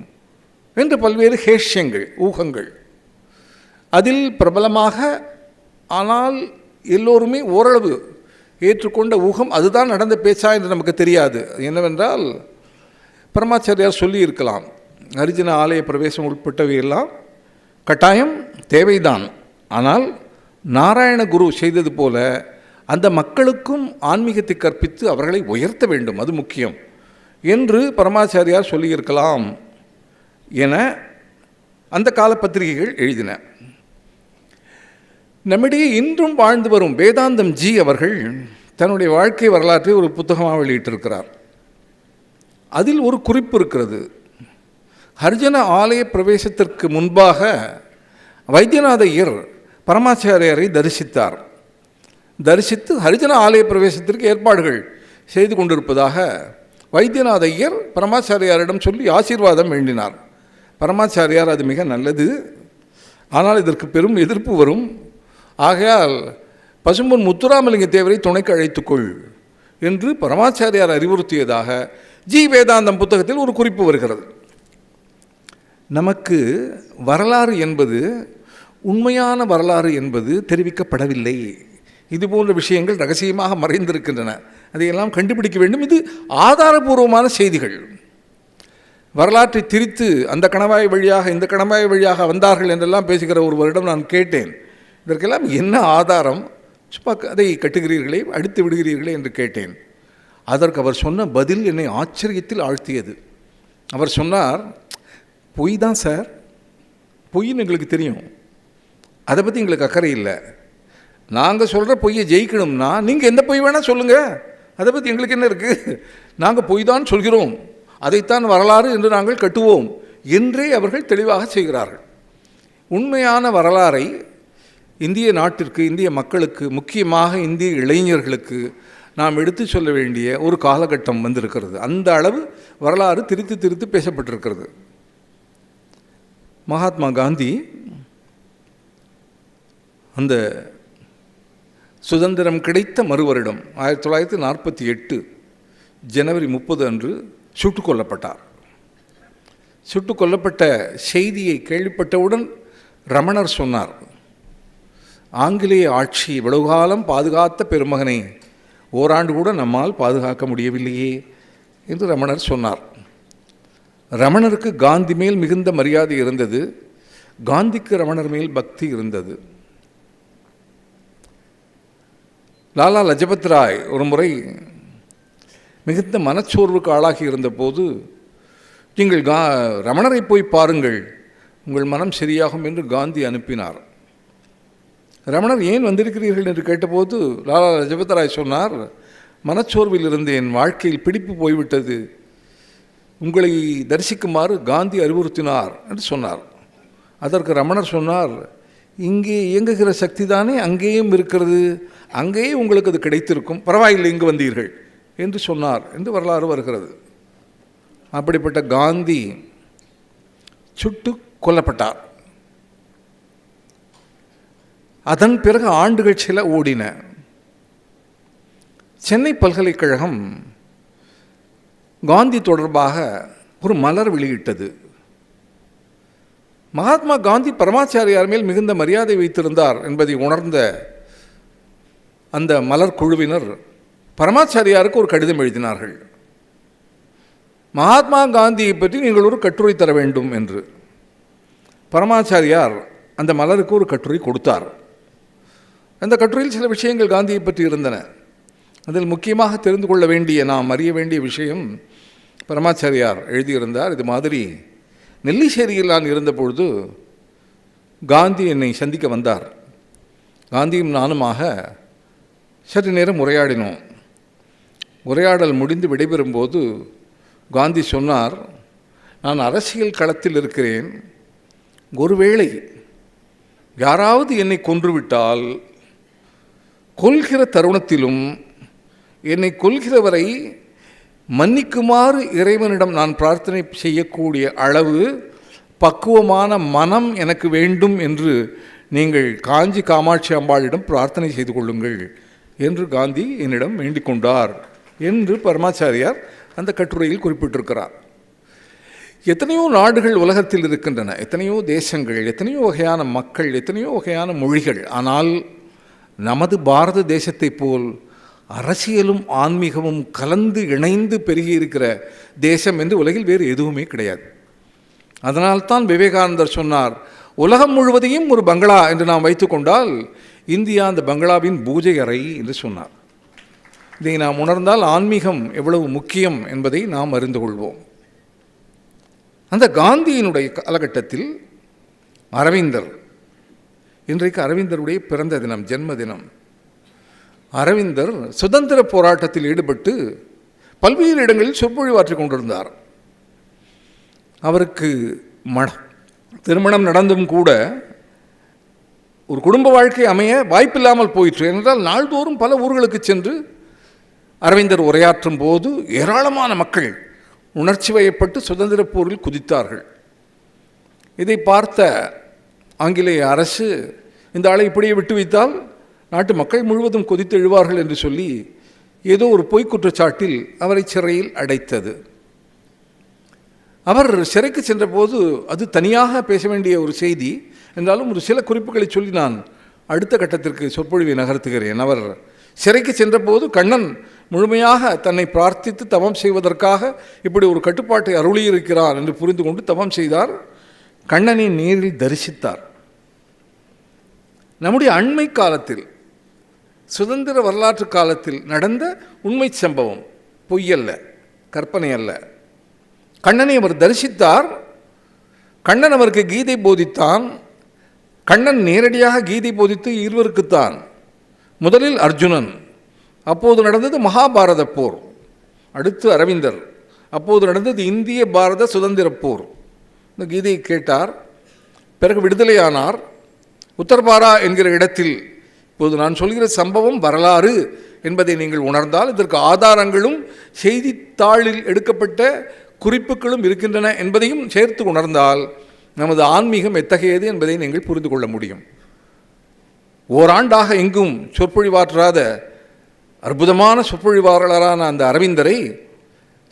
என்று பல்வேறு ஹேஷ்யங்கள், ஊகங்கள். அதில் பிரபலமாக, ஆனால் எல்லோருமே ஓரளவு ஏற்றுக்கொண்ட ஊகம் அதுதான் நடந்த பேச்சா என்று நமக்கு தெரியாது. என்னவென்றால், பரமாச்சாரியார் சொல்லியிருக்கலாம், ஹரிஜன ஆலய பிரவேசம் உட்பட்டவையெல்லாம் கட்டாயம் தேவைதான், ஆனால் நாராயண குரு செய்தது போல அந்த மக்களுக்கும் ஆன்மீகத்தை கற்பித்து அவர்களை உயர்த்த வேண்டும், அது முக்கியம் என்று பரமாச்சாரியார் சொல்லியிருக்கலாம் என அந்த கால பத்திரிகைகள் எழுதின. நம்மிடையே இன்றும் வாழ்ந்து வரும் வேதாந்தம் ஜி அவர்கள் தன்னுடைய வாழ்க்கை வரலாற்றை ஒரு புத்தகமாக வெளியிட்டிருக்கிறார். அதில் ஒரு குறிப்பு இருக்கிறது. ஹரிஜன ஆலய பிரவேசத்திற்கு முன்பாக வைத்தியநாத ஐயர் பரமாச்சாரியாரை தரிசித்தார். தரிசித்து ஹரிஜன ஆலய பிரவேசத்திற்கு ஏற்பாடுகள் செய்து கொண்டிருப்பதாக வைத்தியநாத ஐயர் பரமாச்சாரியாரிடம் சொல்லி ஆசீர்வாதம் வேண்டினார். பரமாச்சாரியார், அது மிக நல்லது, ஆனால் இதற்கு பெரும் எதிர்ப்பு வரும், ஆகையால் பசும்பொன் முத்துராமலிங்க தேவரை துணைக்கு அழைத்துக்கொள் என்று பரமாச்சாரியார் அறிவுறுத்தியதாக ஜி வேதாந்தம் புத்தகத்தில் ஒரு குறிப்பு வருகிறது. நமக்கு வரலாறு என்பது, உண்மையான வரலாறு என்பது தெரிவிக்கப்படவில்லை. இதுபோன்ற விஷயங்கள் ரகசியமாக மறைந்திருக்கின்றன, அதையெல்லாம் கண்டுபிடிக்க வேண்டும். இது ஆதாரபூர்வமான செய்திகள். வரலாற்றை திரித்து அந்த கணவாய் வழியாக இந்த கணவாய் வழியாக வந்தார்கள் என்றெல்லாம் பேசுகிற ஒருவரிடம் நான் கேட்டேன், இதற்கெல்லாம் என்ன ஆதாரம், சும்மா அதை கட்டுகிறீர்களே, அடித்து விடுகிறீர்களே என்று கேட்டேன். அதற்கு அவர் சொன்ன பதில் என்னை ஆச்சரியத்தில் ஆழ்த்தியது. அவர் சொன்னார், பொய் தான் சார், பொய்ன்னு எங்களுக்கு தெரியும், அதை பற்றி எங்களுக்கு அக்கறை இல்லை. நாங்கள் சொல்கிற பொய்யை ஜெயிக்கணும்னா நீங்கள் எந்த பொய் வேணால் சொல்லுங்கள், அதை பற்றி எங்களுக்கு என்ன இருக்குது, நாங்கள் பொய் தான் சொல்கிறோம், அதைத்தான் வரலாறு என்று நாங்கள் கட்டுவோம் என்றே அவர்கள் தெளிவாக செய்கிறார்கள். உண்மையான வரலாறை இந்திய நாட்டிற்கு, இந்திய மக்களுக்கு, முக்கியமாக இந்திய இளைஞர்களுக்கு நாம் எடுத்து சொல்ல வேண்டிய ஒரு காலகட்டம் வந்திருக்கிறது. அந்த அளவு வரலாறு திரித்து திரித்து பேசப்பட்டிருக்கிறது. மகாத்மா காந்தி அந்த சுதந்திரம் கிடைத்த மறுவருடம் 1948 ஜனவரி 30 அன்று சுட்டுக் கொல்லப்பட்டார். சுட்டுக் கொல்லப்பட்ட செய்தியை கேள்விப்பட்டவுடன் ரமணர் சொன்னார், ஆங்கிலேய ஆட்சி இவ்வளவு காலம் பாதுகாத்த பெருமகனை ஓராண்டு கூட நம்மால் பாதுகாக்க முடியவில்லையே என்று ரமணர் சொன்னார். ரமணருக்கு காந்தி மேல் மிகுந்த மரியாதை இருந்தது, காந்திக்கு ரமணர் மேல் பக்தி இருந்தது. லாலா லஜபத் ராய் ஒரு முறை மிகுந்த மனச்சோர்வுக்கு ஆளாகி இருந்தபோது, நீங்கள் ரமணரை போய் பாருங்கள், உங்கள் மனம் சரியாகும் என்று காந்தி அனுப்பினார். ரமணர் ஏன் வந்திருக்கிறீர்கள் என்று கேட்டபோது லாலா லஜபத் ராய் சொன்னார், மனச்சோர்வில் இருந்தேன், வாழ்க்கையில் பிடிப்பு போய்விட்டது, உங்களை தரிசிக்குமாறு காந்தி அறிவுறுத்தினார் என்று சொன்னார். அதற்கு ரமணர் சொன்னார், இங்கே இயங்குகிற சக்தி தானே அங்கேயும் இருக்கிறது, அங்கேயே உங்களுக்கு அது கிடைத்திருக்கும், பரவாயில்லை இங்கு வந்தீர்கள் என்று சொன்னார் என்று வரலாறு வருகிறது. அப்படிப்பட்ட காந்தி சுட்டு கொல்லப்பட்டார். அதன் பிறகு ஆண்டுகள் சில ஓடின. சென்னை பல்கலைக்கழகம் காந்தி தொடர்பாக ஒரு மலர் வெளியிட்டது. மகாத்மா காந்தி பரமாச்சாரியார் மேல் மிகுந்த மரியாதை வைத்திருந்தார் என்பதை உணர்ந்த அந்த மலர் குழுவினர் பரமாச்சாரியாருக்கு ஒரு கடிதம் எழுதினார்கள். மகாத்மா காந்தியை பற்றி நீங்கள் ஒரு கட்டுரை தர வேண்டும் என்று. பரமாச்சாரியார் அந்த மலருக்கு ஒரு கட்டுரை கொடுத்தார். அந்த கட்டுரையில் சில விஷயங்கள் காந்தியை பற்றி இருந்தன. அதில் முக்கியமாக தெரிந்து கொள்ள வேண்டிய, நாம் அறிய வேண்டிய விஷயம், பரமாச்சாரியார் எழுதியிருந்தார். இது மாதிரி நெல்லிச்சேரியில் நான் இருந்தபொழுது காந்தி என்னை சந்திக்க வந்தார். காந்தியும் நானுமாக சற்று நேரம் உரையாடினோம். உரையாடல் முடிந்து விடைபெறும்போது காந்தி சொன்னார், நான் அரசியல் களத்தில் இருக்கிறேன். ஒருவேளை யாராவது என்னை கொன்றுவிட்டால் கொல்கிற தருணத்திலும் என்னை கொல்கிறவரை மன்னிக்குமாறு இறைவனிடம் நான் பிரார்த்தனை செய்யக்கூடிய அளவு பக்குவமான மனம் எனக்கு வேண்டும் என்று நீங்கள் காஞ்சி காமாட்சி அம்பாளிடம் பிரார்த்தனை செய்து கொள்ளுங்கள் என்று காந்தி என்னிடம் வேண்டிக் கொண்டார் என்று பரமாச்சாரியார் அந்த கட்டுரையில் குறிப்பிட்டிருக்கிறார். எத்தனையோ நாடுகள் உலகத்தில் இருக்கின்றன, எத்தனையோ தேசங்கள், எத்தனையோ வகையான மக்கள், எத்தனையோ வகையான மொழிகள். ஆனால் நமது பாரத தேசத்தை போல் அரசியலும் ஆன்மீகமும் கலந்து இணைந்து பெருகி இருக்கிற தேசம் என்று உலகில் வேறு எதுவுமே கிடையாது. அதனால்தான் விவேகானந்தர் சொன்னார், உலகம் முழுவதையும் ஒரு பங்களா என்று நாம் வைத்துக்கொண்டால் இந்தியா அந்த பங்களாவின் பூஜை அறை என்று சொன்னார். இதை நாம் உணர்ந்தால் ஆன்மீகம் எவ்வளவு முக்கியம் என்பதை நாம் அறிந்து கொள்வோம். அந்த காந்தியினுடைய காலகட்டத்தில் அரவிந்தர், இன்றைக்கு அரவிந்தருடைய பிறந்த தினம், ஜென்ம தினம். அரவிந்தர் சுதந்திர போராட்டத்தில் ஈடுபட்டு பல்வேறு இடங்களில் சொற்பொழிவாற்றிக் கொண்டிருந்தார். அவருக்கு திருமணம் நடந்தும் கூட ஒரு குடும்ப வாழ்க்கை அமைய வாய்ப்பில்லாமல் போயிற்று. என்றால் நாள்தோறும் பல ஊர்களுக்கு சென்று அரவிந்தர் உரையாற்றும் போது ஏராளமான மக்கள் உணர்ச்சி வயப்பட்டு சுதந்திர போரில் குதித்தார்கள். இதை பார்த்த ஆங்கிலேய அரசு இந்த ஆளை இப்படியே விட்டு வைத்தால் நாட்டு மக்கள் முழுவதும் கொதித்து எழுவார்கள் என்று சொல்லி ஏதோ ஒரு பொய்க் குற்றச்சாட்டில் அவரை சிறையில் அடைத்தது. அவர் சிறைக்கு சென்றபோது அது தனியாக பேச வேண்டிய ஒரு செய்தி என்றாலும் ஒரு சில குறிப்புகளை சொல்லி நான் அடுத்த கட்டத்திற்கு சொற்பொழிவை நகர்த்துகிறேன். அவர் சிறைக்கு சென்றபோது கண்ணன் முழுமையாக தன்னை பிரார்த்தித்து தவம் செய்வதற்காக இப்படி ஒரு கட்டுப்பாட்டை அருளியிருக்கிறார் என்று புரிந்து கொண்டு தவம் செய்தார். கண்ணனை நேரில் தரிசித்தார். நம்முடைய அண்மை காலத்தில், சுதந்திர வரலாற்று காலத்தில் நடந்த உண்மை சம்பவம், பொய்யல்ல, கற்பனை அல்ல. கண்ணனை அவர் தரிசித்தார். கண்ணன் அவருக்கு கீதை போதித்தான். கண்ணன் நேரடியாக கீதை போதித்து இருவருக்குத்தான். முதலில் அர்ஜுனன், அப்போது நடந்தது மகாபாரத போர். அடுத்து அரவிந்தர், அப்போது நடந்தது இந்திய பாரத சுதந்திர போர். இந்த கீதையை கேட்டார். பிறகு விடுதலையானார். உத்தரபாரா என்கிற இடத்தில் இப்போது நான் சொல்கிற சம்பவம் வரலாறு என்பதை நீங்கள் உணர்ந்தால் இதற்கு ஆதாரங்களும் செய்தித்தாளில் எடுக்கப்பட்ட குறிப்புகளும் இருக்கின்றன என்பதையும் சேர்த்து உணர்ந்தால் நமது ஆன்மீகம் எத்தகையது என்பதை நீங்கள் புரிந்து கொள்ள முடியும். ஓராண்டாக எங்கும் சொற்பொழிவாற்றாத அற்புதமான சொற்பொழிவாளரான அந்த அரவிந்தரை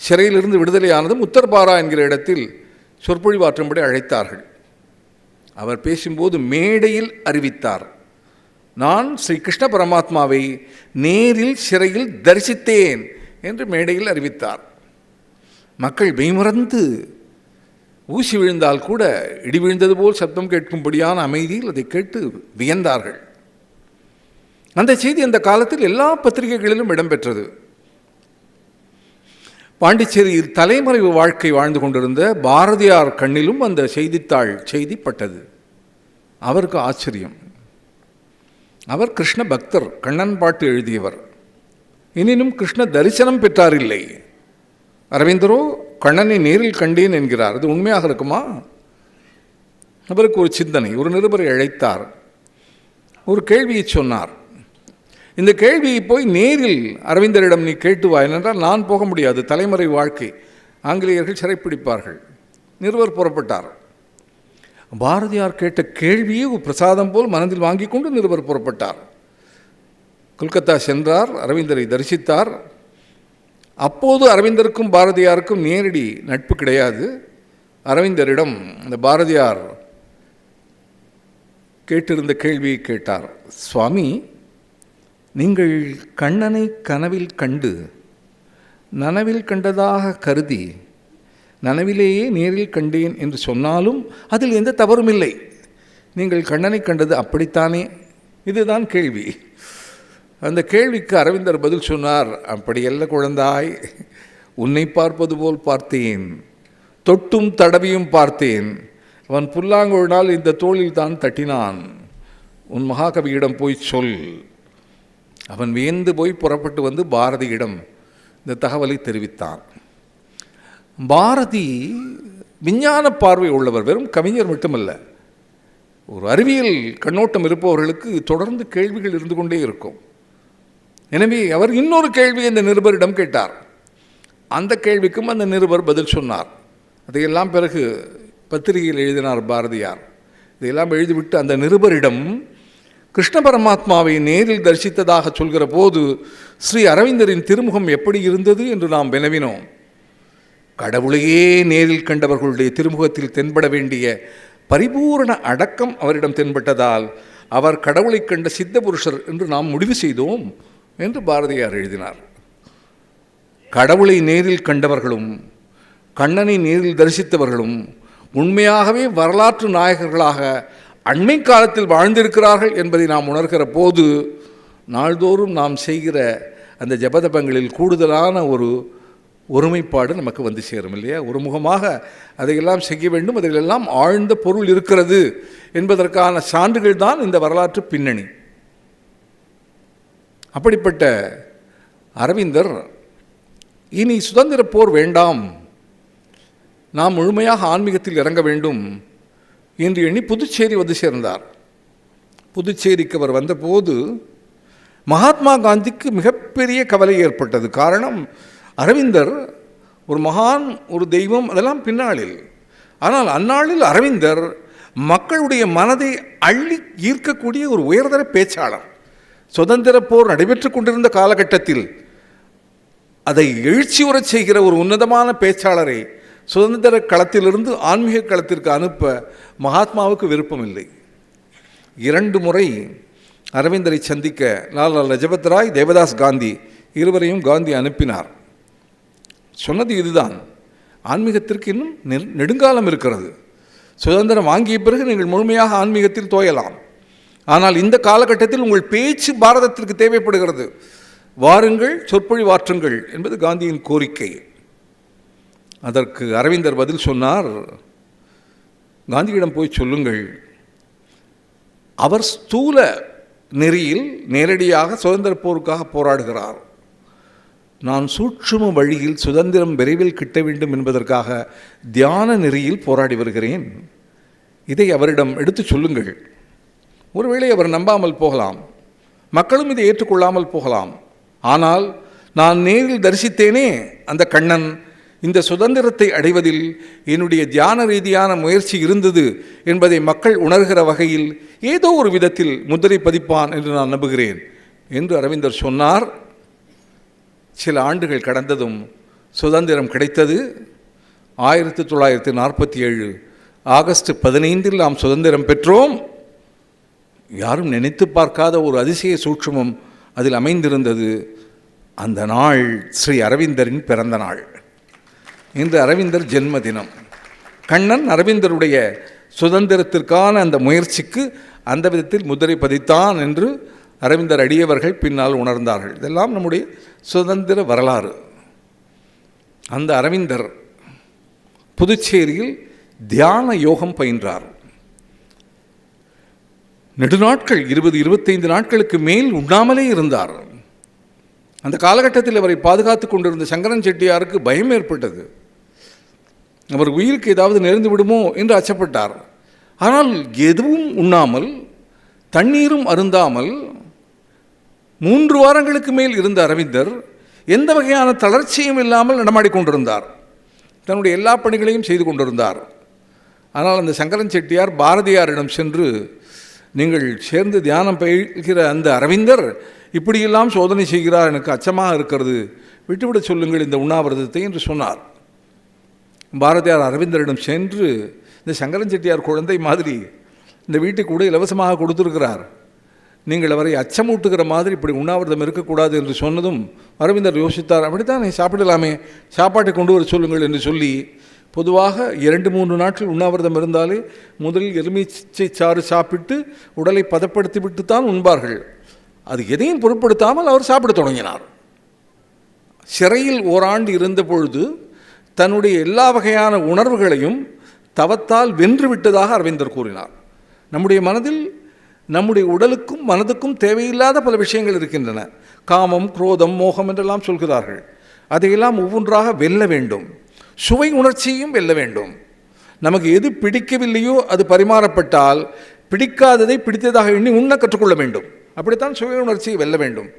சிறையிலிருந்து விடுதலையானதும் உத்தரபாரா என்கிற இடத்தில் சொற்பொழிவாற்றும்படி அழைத்தார்கள். அவர் பேசும்போது மேடையில் அறிவித்தார், நான் ஸ்ரீ கிருஷ்ண பரமாத்மாவை நேரில் சிறையில் தரிசித்தேன் என்று மேடையில் அறிவித்தார். மக்கள் மெய்மறந்து ஊசி விழுந்தால் கூட இடி விழுந்தது போல் சப்தம் கேட்கும்படியான அமைதியில் அதை கேட்டு வியந்தார்கள். அந்த செய்தி அந்த காலத்தில் எல்லா பத்திரிகைகளிலும் இடம்பெற்றது. பாண்டிச்சேரியில் தலைமறைவு வாழ்க்கை வாழ்ந்து கொண்டிருந்த பாரதியார் கண்ணிலும் அந்த செய்தித்தாள் செய்திப்பட்டது. அவருக்கு ஆச்சரியம். அவர் கிருஷ்ண பக்தர், கண்ணன் பாட்டு எழுதியவர். எனினும் கிருஷ்ண தரிசனம் பெற்றாரில்லை. அரவிந்தரோ கண்ணனை நேரில் கண்டேன் என்கிறார். அது உண்மையாக இருக்குமா? அவருக்கு ஒரு சிந்தனை. ஒரு நிருபரை அழைத்தார். ஒரு கேள்வியை சொன்னார். இந்த கேள்வியை போய் நேரில் அரவிந்தரிடம் நீ கேட்டு வா என்றால் நான் போக முடியாது, தலைமறை வாழ்க்கை, ஆங்கிலேயர்கள் சிறைப்பிடிப்பார்கள். நிருபர் புறப்பட்டார். பாரதியார் கேட்ட கேள்வியை ஒரு பிரசாதம் போல் மனதில் வாங்கி கொண்டு நிருபர் புறப்பட்டார். கொல்கத்தா சென்றார். அரவிந்தரை தரிசித்தார். அப்போது அரவிந்தருக்கும் பாரதியாருக்கும் நேரடி நட்பு கிடையாது. அரவிந்தரிடம் அந்த பாரதியார் கேட்டிருந்த கேள்வியை கேட்டார். சுவாமி, நீங்கள் கண்ணனை கனவில் கண்டு நனவில் கண்டதாக கருதி நனவிலேயே நேரில் கண்டேன் என்று சொன்னாலும் அதில் எந்த தவறும் இல்லை. நீங்கள் கண்ணனை கண்டது அப்படித்தானே? இதுதான் கேள்வி. அந்த கேள்விக்கு அரவிந்தர் பதில் சொன்னார், அப்படியல்ல குழந்தாய், உன்னை பார்ப்பது போல் பார்த்தேன், தொட்டும் தடவியும் பார்த்தேன். அவன் புல்லாங்குழலால் இந்த தோளில் தான் தட்டினான். உன் மகாகவியிடம் போய் சொல். அவன் வியந்து போய் புறப்பட்டு வந்து பாரதியிடம் இந்த தகவலை தெரிவித்தான். பாரதி விஞ்ஞான பார்வை உள்ளவர், வெறும் கவிஞர் மட்டுமல்ல. ஒரு அறிவியல் கண்ணோட்டம் இருப்பவர்களுக்கு தொடர்ந்து கேள்விகள் இருந்து கொண்டே இருக்கும். எனவே அவர் இன்னொரு கேள்வியை அந்த நிருபரிடம் கேட்டார். அந்த கேள்விக்கும் அந்த நிருபர் பதில் சொன்னார். அதையெல்லாம் பிறகு பத்திரிகையில் எழுதினார் பாரதியார். இதையெல்லாம் எழுதிவிட்டு அந்த நிருபரிடம் கிருஷ்ண பரமாத்மாவை நேரில் தரிசித்ததாக சொல்கிற போது ஸ்ரீ அரவிந்தரின் திருமுகம் எப்படி இருந்தது என்று நாம் வினவினோம். கடவுளையே நேரில் கண்டவர்களுடைய திருமுகத்தில் தென்பட வேண்டிய பரிபூரண அடக்கம் அவரிடம் தென்பட்டதால் அவர் கடவுளை கண்ட சித்த புருஷர் என்று நாம் முடிவு செய்தோம் என்று பாரதியார் எழுதினார். கடவுளை நேரில் கண்டவர்களும் கண்ணனை நேரில் தரிசித்தவர்களும் உண்மையாகவே வரலாற்று நாயகர்களாக அண்மை காலத்தில் வாழ்ந்திருக்கிறார்கள் என்பதை நாம் உணர்கிற போது நாள்தோறும் நாம் செய்கிற அந்த ஜபதபங்களில் கூடுதலான ஒரு ஒருமைப்பாடு நமக்கு வந்து சேரும் இல்லையா? ஒருமுகமாக அதையெல்லாம் செய்ய வேண்டும், அதிலெல்லாம் ஆழ்ந்த பொருள் இருக்கிறது என்பதற்கான சான்றுகள் தான் இந்த வரலாற்று பின்னணி. அப்படிப்பட்ட அரவிந்தர் இனி சுதந்திர போர் வேண்டாம், நாம் முழுமையாக ஆன்மீகத்தில் இறங்க வேண்டும் என்று எண்ணி புதுச்சேரி வந்து சேர்ந்தார். புதுச்சேரிக்கு அவர் வந்தபோது மகாத்மா காந்திக்கு மிகப்பெரிய கவலை ஏற்பட்டது. காரணம், அரவிந்தர் ஒரு மகான், ஒரு தெய்வம், அதெல்லாம் பின்னாளில். ஆனால் அந்நாளில் அரவிந்தர் மக்களுடைய மனதை அள்ளி ஈர்க்கக்கூடிய ஒரு உயர்தர பேச்சாளர். சுதந்திர போர் நடைபெற்று கொண்டிருந்த காலகட்டத்தில் அதை எழுச்சியுறச் செய்கிற ஒரு உன்னதமான பேச்சாளரை சுதந்திர களத்திலிருந்து ஆன்மீக களத்திற்கு அனுப்ப மகாத்மாவுக்கு விருப்பமில்லை. 2 முறை அரவிந்தரை சந்திக்க லாலா லஜபத் ராய், தேவதாஸ் காந்தி இருவரையும் காந்தி அனுப்பினார். சொன்னது இதுதான், ஆன்மீகத்திற்கு இன்னும் நெடுங்காலம் இருக்கிறது. சுதந்திரம் வாங்கிய பிறகு நீங்கள் முழுமையாக ஆன்மீகத்தில் தோயலாம். ஆனால் இந்த காலகட்டத்தில் உங்கள் பேச்சு பாரதத்திற்கு தேவைப்படுகிறது. வாருங்கள், சொற்பொழிவாற்றுங்கள் என்பது காந்தியின் கோரிக்கை. அதற்கு அரவிந்தர் பதில் சொன்னார், காந்தியிடம் போய் சொல்லுங்கள், அவர் ஸ்தூல நெறியில் நேரடியாக சுதந்திர போருக்காக போராடுகிறார். நான் சூட்சும வழியில் சுதந்திரம் விரைவில் கிட்ட வேண்டும் என்பதற்காக தியான நெறியில் போராடி வருகிறேன். இதை அவரிடம் எடுத்து சொல்லுங்கள். ஒருவேளை அவர் நம்பாமல் போகலாம், மக்களும் இதை ஏற்றுக்கொள்ளாமல் போகலாம். ஆனால் நான் நேரில் தரிசித்தேனே அந்த கண்ணன், இந்த சுதந்திரத்தை அடைவதில் என்னுடைய தியான ரீதியான முயற்சி இருந்தது என்பதை மக்கள் உணர்கிற வகையில் ஏதோ ஒரு விதத்தில் முத்திரை பதிப்பான் என்று நான் நம்புகிறேன் என்று அரவிந்தர் சொன்னார். சில ஆண்டுகள் கடந்ததும் சுதந்திரம் கிடைத்தது. 1947 ஆகஸ்ட் 15 நாம் சுதந்திரம் பெற்றோம். யாரும் நினைத்து பார்க்காத ஒரு அதிசய சூட்சுமம் அதில் அமைந்திருந்தது. அந்த நாள் ஸ்ரீ அரவிந்தரின் பிறந்த நாள். இன்று அரவிந்தர் ஜென்ம தினம். கண்ணன் அரவிந்தருடைய சுதந்திரத்திற்கான அந்த முயற்சிக்கு அந்த விதத்தில் முத்திரை பதித்தான் என்று அரவிந்தர் அடியவர்கள் பின்னால் உணர்ந்தார்கள். இதெல்லாம் நம்முடைய சுதந்திர வரலாறு. அந்த அரவிந்தர் புதுச்சேரியில் தியான யோகம் பயின்றார். நெடுநாட்கள் 20-25 நாட்களுக்கு மேல் உண்ணாமலே இருந்தார். அந்த காலகட்டத்தில் அவரை பாதுகாத்து கொண்டிருந்த சங்கரன் செட்டியாருக்கு பயம் ஏற்பட்டது. அவர் உயிருக்கு ஏதாவது நேர்ந்து விடுமோ என்று அச்சப்பட்டார். ஆனால் எதுவும் உண்ணாமல், தண்ணீரும் அருந்தாமல் 3 வாரங்களுக்கு மேல் இருந்த அரவிந்தர் எந்த வகையான தளர்ச்சியும் இல்லாமல் நடமாடிக்கொண்டிருந்தார். தன்னுடைய எல்லா பணிகளையும் செய்து கொண்டிருந்தார். ஆனால் அந்த சங்கரன் செட்டியார் பாரதியாரிடம் சென்று, நீங்கள் சேர்ந்து தியானம் பயில்கிற அந்த அரவிந்தர் இப்படியெல்லாம் சோதனை செய்கிறார், எனக்கு அச்சமாக இருக்கிறது, விட்டுவிட சொல்லுங்கள் இந்த உண்ணாவிரதத்தை என்று சொன்னார். பாரதியார் அரவிந்தரிடம் சென்று, இந்த சங்கரன் செட்டியார் குழந்தை மாதிரி இந்த வீட்டுக்கு கூட இலவசமாக கொடுத்துருக்கிறார், நீங்கள் அவரை அச்சமூட்டுகிற மாதிரி இப்படி உண்ணாவிரதம் இருக்கக்கூடாது என்று சொன்னதும் அரவிந்தர் யோசித்தார், அப்படித்தான் சாப்பிடலாமே, சாப்பாட்டை கொண்டு வர சொல்லுங்கள் என்று சொல்லி, பொதுவாக 2-3 நாட்கள் உண்ணாவிரதம் இருந்தாலே முதலில் எலுமிச்சை சாறு சாப்பிட்டு உடலை பதப்படுத்தி விட்டு தான் உண்பார்கள். அது எதையும் பொருட்படுத்தாமல் அவர் சாப்பிட தொடங்கினார். சிறையில் ஓராண்டு இருந்த பொழுது தன்னுடைய எல்லா வகையான உணர்வுகளையும் தவத்தால் வென்று விட்டதாக அரவிந்தர் கூறினார். நம்முடைய மனதில், நம்முடைய உடலுக்கும் மனதுக்கும் தேவையில்லாத பல விஷயங்கள் இருக்கின்றன. காமம், குரோதம், மோகம் என்றெல்லாம் சொல்கிறார்கள். அதையெல்லாம் ஒவ்வொன்றாக வெல்ல வேண்டும். சுவை உணர்ச்சியும் வெல்ல வேண்டும். நமக்கு எது பிடிக்கவில்லையோ அது பரிமாறப்பட்டால் பிடிக்காததை பிடித்ததாக எண்ணி உண்ண கற்றுக்கொள்ள வேண்டும். அப்படித்தான் சுவை உணர்ச்சியை வெல்ல வேண்டும்.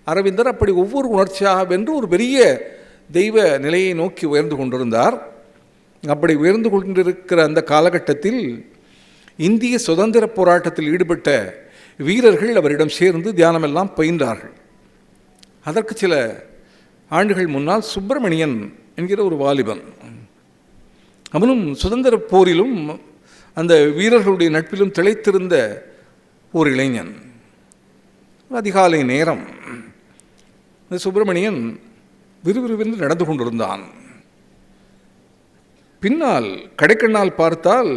அரவிந்தர் அப்படி ஒவ்வொரு உணர்ச்சியாக வென்று ஒரு பெரிய தெய்வ நிலையை நோக்கி உயர்ந்து கொண்டிருந்தார். அப்படி உயர்ந்து கொண்டிருக்கிற அந்த காலகட்டத்தில் இந்திய சுதந்திர போராட்டத்தில் ஈடுபட்ட வீரர்கள் அவரிடம் சேர்ந்து தியானமெல்லாம் பயின்றார்கள். அதற்கு சில ஆண்டுகள் முன்னால் சுப்பிரமணியன் என்கிற ஒரு வாலிபன், அவனும் சுதந்திர போரிலும் அந்த வீரர்களுடைய நட்பிலும் திளைத்திருந்த ஒரு இளைஞன். அதிகாலை நேரம் இந்த சுப்பிரமணியன் விறுவிறுவென்று நடந்து கொண்டிருந்தான். பின்னால் கடைக்கண்ணால் பார்த்தால்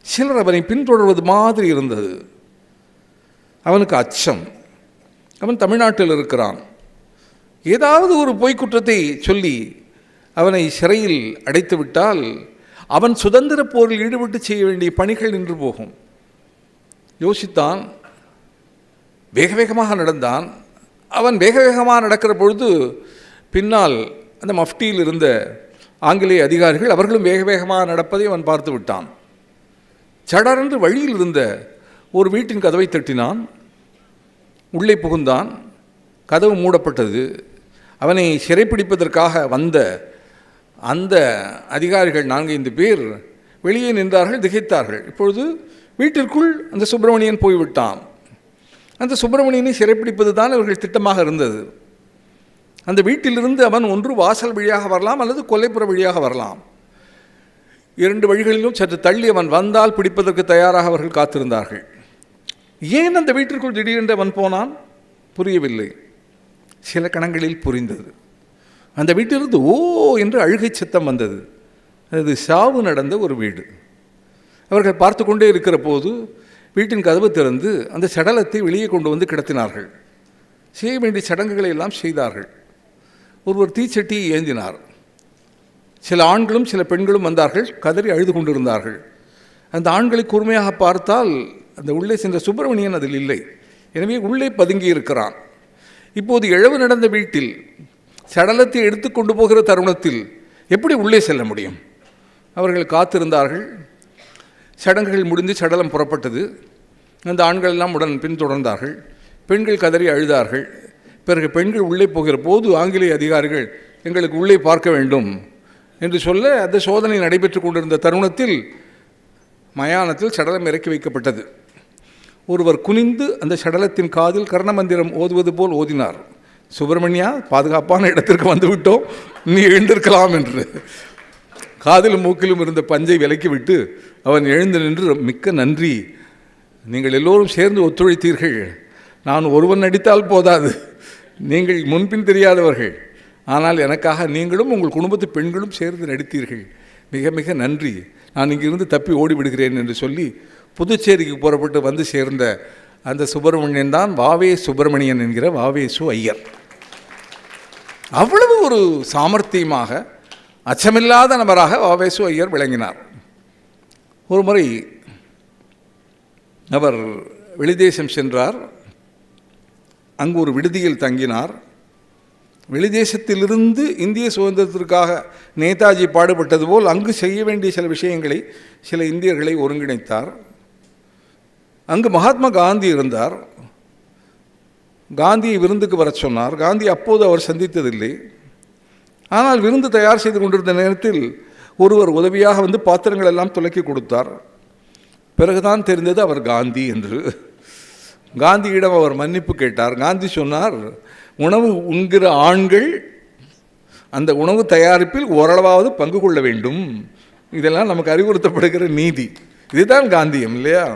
சிலர் அவனை பின்தொடர்வது மாதிரி இருந்தது. அவனுக்கு அச்சம். அவன் தமிழ்நாட்டில் இருக்கிறான். ஏதாவது ஒரு பொய்க்குற்றத்தை சொல்லி அவனை சிறையில் அடைத்து விட்டால் அவன் சுதந்திர போரில் ஈடுபட்டு செய்ய வேண்டிய பணிகள் நின்று போகும். யோசித்தான். வேக வேகமாக நடந்தான். அவன் வேக வேகமாக நடக்கிற பொழுது பின்னால் அந்த மஃப்டியில் இருந்த ஆங்கிலேய அதிகாரிகள் அவர்களும் வேக வேகமாக நடப்பதை அவன் பார்த்து விட்டான். சடரென்று வழியில் இருந்த ஒரு வீட்டின் கதவை தட்டினான். உள்ளே புகுந்தான். கதவு மூடப்பட்டது. அவனை சிறைப்பிடிப்பதற்காக வந்த அந்த அதிகாரிகள் 4-5 பேர் வெளியே நின்றார்கள், திகைத்தார்கள். இப்பொழுது வீட்டிற்குள் அந்த சுப்பிரமணியன் போய்விட்டான். அந்த சுப்பிரமணியனை சிறைப்பிடிப்பது தான் அவர்கள் திட்டமாக இருந்தது. அந்த வீட்டிலிருந்து அவன் ஒன்று வாசல் வழியாக வரலாம் அல்லது கொல்லைப்புற வழியாக வரலாம். 2 வழிகளிலும் சற்று தள்ளி அவன் வந்தால் பிடிப்பதற்கு தயாராக அவர்கள் காத்திருந்தார்கள். ஏன் அந்த வீட்டிற்குள் திடீரென்று அவன் போனான்? புரியவில்லை. சில கணங்களில் புரிந்தது. அந்த வீட்டிலிருந்து ஓ என்று அழுகை சத்தம் வந்தது. அது சாவு நடந்த ஒரு வீடு. அவர்கள் பார்த்து கொண்டே இருக்கிற போது வீட்டின் கதவு திறந்து அந்த சடலத்தை வெளியே கொண்டு வந்து கிடத்தினார்கள். செய்ய வேண்டிய சடங்குகளை எல்லாம் செய்தார்கள். ஒருவர் தீச்சட்டியை ஏந்தினார். சில ஆண்களும் சில பெண்களும் வந்தார்கள். கதறி அழுது கொண்டிருந்தார்கள். அந்த ஆண்களை கூர்மையாக பார்த்தால் அந்த உள்ளே சென்ற சுப்பிரமணியன் அதில் இல்லை. எனவே உள்ளே பதுங்கி இருக்கிறான். இப்போது இழவு நடந்த வீட்டில் சடலத்தை எடுத்து கொண்டு போகிற தருணத்தில் எப்படி உள்ளே செல்ல முடியும்? அவர்கள் காத்திருந்தார்கள். சடங்குகள் முடிந்து சடலம் புறப்பட்டது. அந்த ஆண்கள் எல்லாம் உடன் பின்தொடர்ந்தார்கள். பெண்கள் கதறி அழுதார்கள். பிறகு பெண்கள் உள்ளே போகிற போது ஆங்கிலேய அதிகாரிகள் எங்களுக்கு உள்ளே பார்க்க வேண்டும் என்று சொல்ல அந்த சோதனை நடைபெற்று கொண்டிருந்த தருணத்தில் மயானத்தில் சடலம் இறக்கி வைக்கப்பட்டது. ஒருவர் குனிந்து அந்த சடலத்தின் காதில் கர்ணமந்திரம் ஓதுவது போல் ஓதினார். சுப்பிரமணியா, பாதுகாப்பான இடத்திற்கு வந்துவிட்டோம், நீ எழுந்திருக்கலாம் என்று. காதிலும் மூக்கிலும் இருந்த பஞ்சை விலக்கி விட்டு அவன் எழுந்து நின்று, மிக்க நன்றி, நீங்கள் எல்லோரும் சேர்ந்து ஒத்துழைத்தீர்கள். நான் ஒருவன் நடித்தால் போதாது, நீங்கள் முன்பின் தெரியாதவர்கள், ஆனால் எனக்காக நீங்களும் உங்கள் குடும்பத்து பெண்களும் சேர்ந்து நடித்தீர்கள். மிக மிக நன்றி, நான் இங்கிருந்து தப்பி ஓடிவிடுகிறேன் என்று சொல்லி புதுச்சேரிக்கு புறப்பட்டு வந்து சேர்ந்த அந்த சுப்பிரமணியன் தான் வாவே சுப்பிரமணியன் என்கிற வாவேசு ஐயர். அவ்வளவு ஒரு சாமர்த்தியமாக அச்சமில்லாத நபராக வாவேசு ஐயர் விளங்கினார். ஒரு முறை அவர் வெளிதேசம் சென்றார். அங்கு ஒரு விடுதியில் தங்கினார். வெளிதேசத்திலிருந்து இந்திய சுதந்திரத்திற்காக நேதாஜி பாடுபட்டது போல் அங்கு செய்ய வேண்டிய சில விஷயங்களை, சில இந்தியர்களை ஒருங்கிணைத்தார். அங்கு மகாத்மா காந்தி இருந்தார். காந்தியை விருந்துக்கு வர சொன்னார். காந்தி அப்போது அவர் சந்தித்ததில்லை. ஆனால் விருந்து தயார் செய்து கொண்டிருந்த நேரத்தில் ஒருவர் உதவியாக வந்து பாத்திரங்கள் எல்லாம் துலக்கி கொடுத்தார். பிறகுதான் தெரிந்தது அவர் காந்தி என்று. காந்தியிடம் அவர் மன்னிப்பு கேட்டார். காந்தி சொன்னார், உணவு உண்கிற ஆண்கள் அந்த உணவு தயாரிப்பில் ஓரளவாவது பங்கு கொள்ள வேண்டும். இதெல்லாம் நமக்கு அறிவுறுத்தப்படுகிற நீதி. இதுதான் காந்தியம் இல்லையா?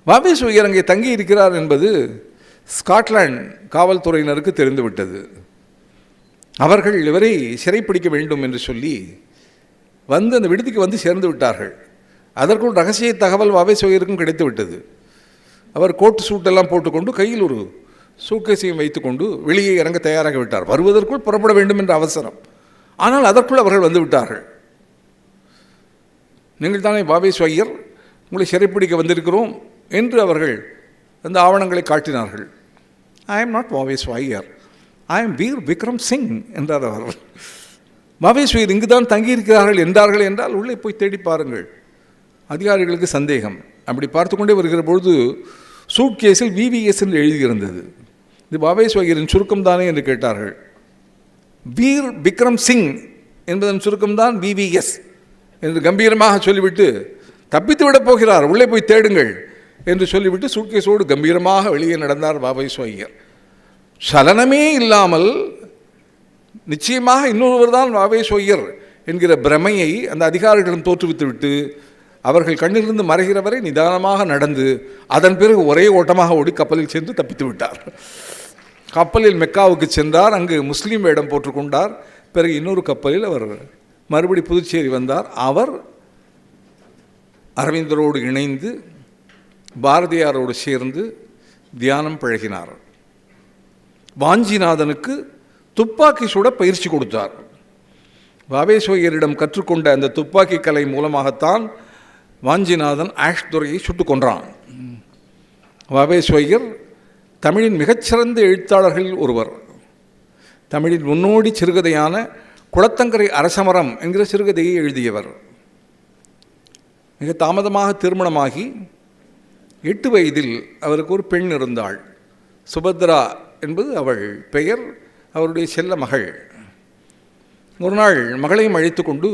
வாவேசு ஐயர் அங்கே தங்கி இருக்கிறார் என்பது ஸ்காட்லாந்து காவல்துறையினருக்கு தெரிந்துவிட்டது. அவர்கள் இவரை சிறைப்பிடிக்க வேண்டும் என்று சொல்லி வந்து அந்த விடுதிக்கு வந்து சேர்ந்து விட்டார்கள். அதற்குள் ரகசிய தகவல் வாவேசு ஐயருக்கும் கிடைத்து விட்டது. அவர் கோட்டு சூட்டெல்லாம் போட்டுக்கொண்டு கையில் ஒரு சூட்கேஸையும் வைத்துக்கொண்டு வெளியே இறங்க தயாராகி விட்டார். வருவதற்குள் புறப்பட வேண்டும் என்ற அவசரம். ஆனால் அதற்குள் அவர்கள் வந்து விட்டார்கள். நீங்கள் தானே வாவேசு ஐயர், உங்களை சிறைப்பிடிக்க வந்திருக்கிறோம் என்று அவர்கள் அந்த ஆவணங்களை காட்டினார்கள். I am not Vavesu Iyer, I am Veer Vikram Singh என்றார் அவர். வாவேசு ஐயர் இங்கு தான் தங்கியிருக்கிறார்கள் என்றார்கள் என்றால் உள்ளே போய் தேடி பாருங்கள். அதிகாரிகளுக்கு சந்தேகம். அப்படி பார்த்து கொண்டே வருகிற பொழுது சூட்கேஸில் விவிஎஸ் என்று எழுதியிருந்தது. இது வாவேசு ஐயரின் சுருக்கம் தானே என்று கேட்டார்கள். வீர் விக்ரம் சிங் என்பதன் சுருக்கம்தான் விவிஎஸ் என்று கம்பீரமாக சொல்லிவிட்டு தப்பித்து விடப் போகிறார், உள்ளே போய் தேடுங்கள் என்று சொல்லிவிட்டு சூட்கேஸோடு கம்பீரமாக வெளியே நடந்தார் வாவேசு ஐயர். சலனமே இல்லாமல் நிச்சயமாக இன்னொருவர் தான் வாவேசு ஐயர் என்கிற பிரமையை அந்த அதிகாரிகளிடம் தோற்றுவித்துவிட்டு அவர்கள் கண்ணிலிருந்து மறைகிற வரை நிதானமாக நடந்து அதன் பிறகு ஒரே ஓட்டமாக ஓடி கப்பலில் சென்று தப்பித்து விட்டார். கப்பலில் மெக்காவுக்கு சென்றார். அங்கு முஸ்லீம் வேடம் போட்டுக்கொண்டார். பிறகு இன்னொரு கப்பலில் அவர் மறுபடி புதுச்சேரி வந்தார். அவர் அரவிந்தரோடு இணைந்து பாரதியாரோடு சேர்ந்து தியானம் பழகினார். வாஞ்சிநாதனுக்கு துப்பாக்கி சுட பயிற்சி கொடுத்தார். வாவேசு ஐயரிடம் கற்றுக்கொண்ட அந்த துப்பாக்கி கலை மூலமாகத்தான் வாஞ்சிநாதன் ஆஷ் துரையை சுட்டுக் கொன்றான். வாவேசு ஐயர் தமிழின் மிகச்சிறந்த எழுத்தாளர்களில் ஒருவர். தமிழின் முன்னோடி சிறுகதையான குளத்தங்கரை அரசமரம் என்கிற சிறுகதையை எழுதியவர். மிக தாமதமாக திருமணமாகி 8 வயதில் அவருக்கு ஒரு பெண் இருந்தாள். சுபத்ரா என்பது அவள் பெயர். அவருடைய செல்ல மகள். ஒரு நாள் மகளையும் அழைத்து கொண்டு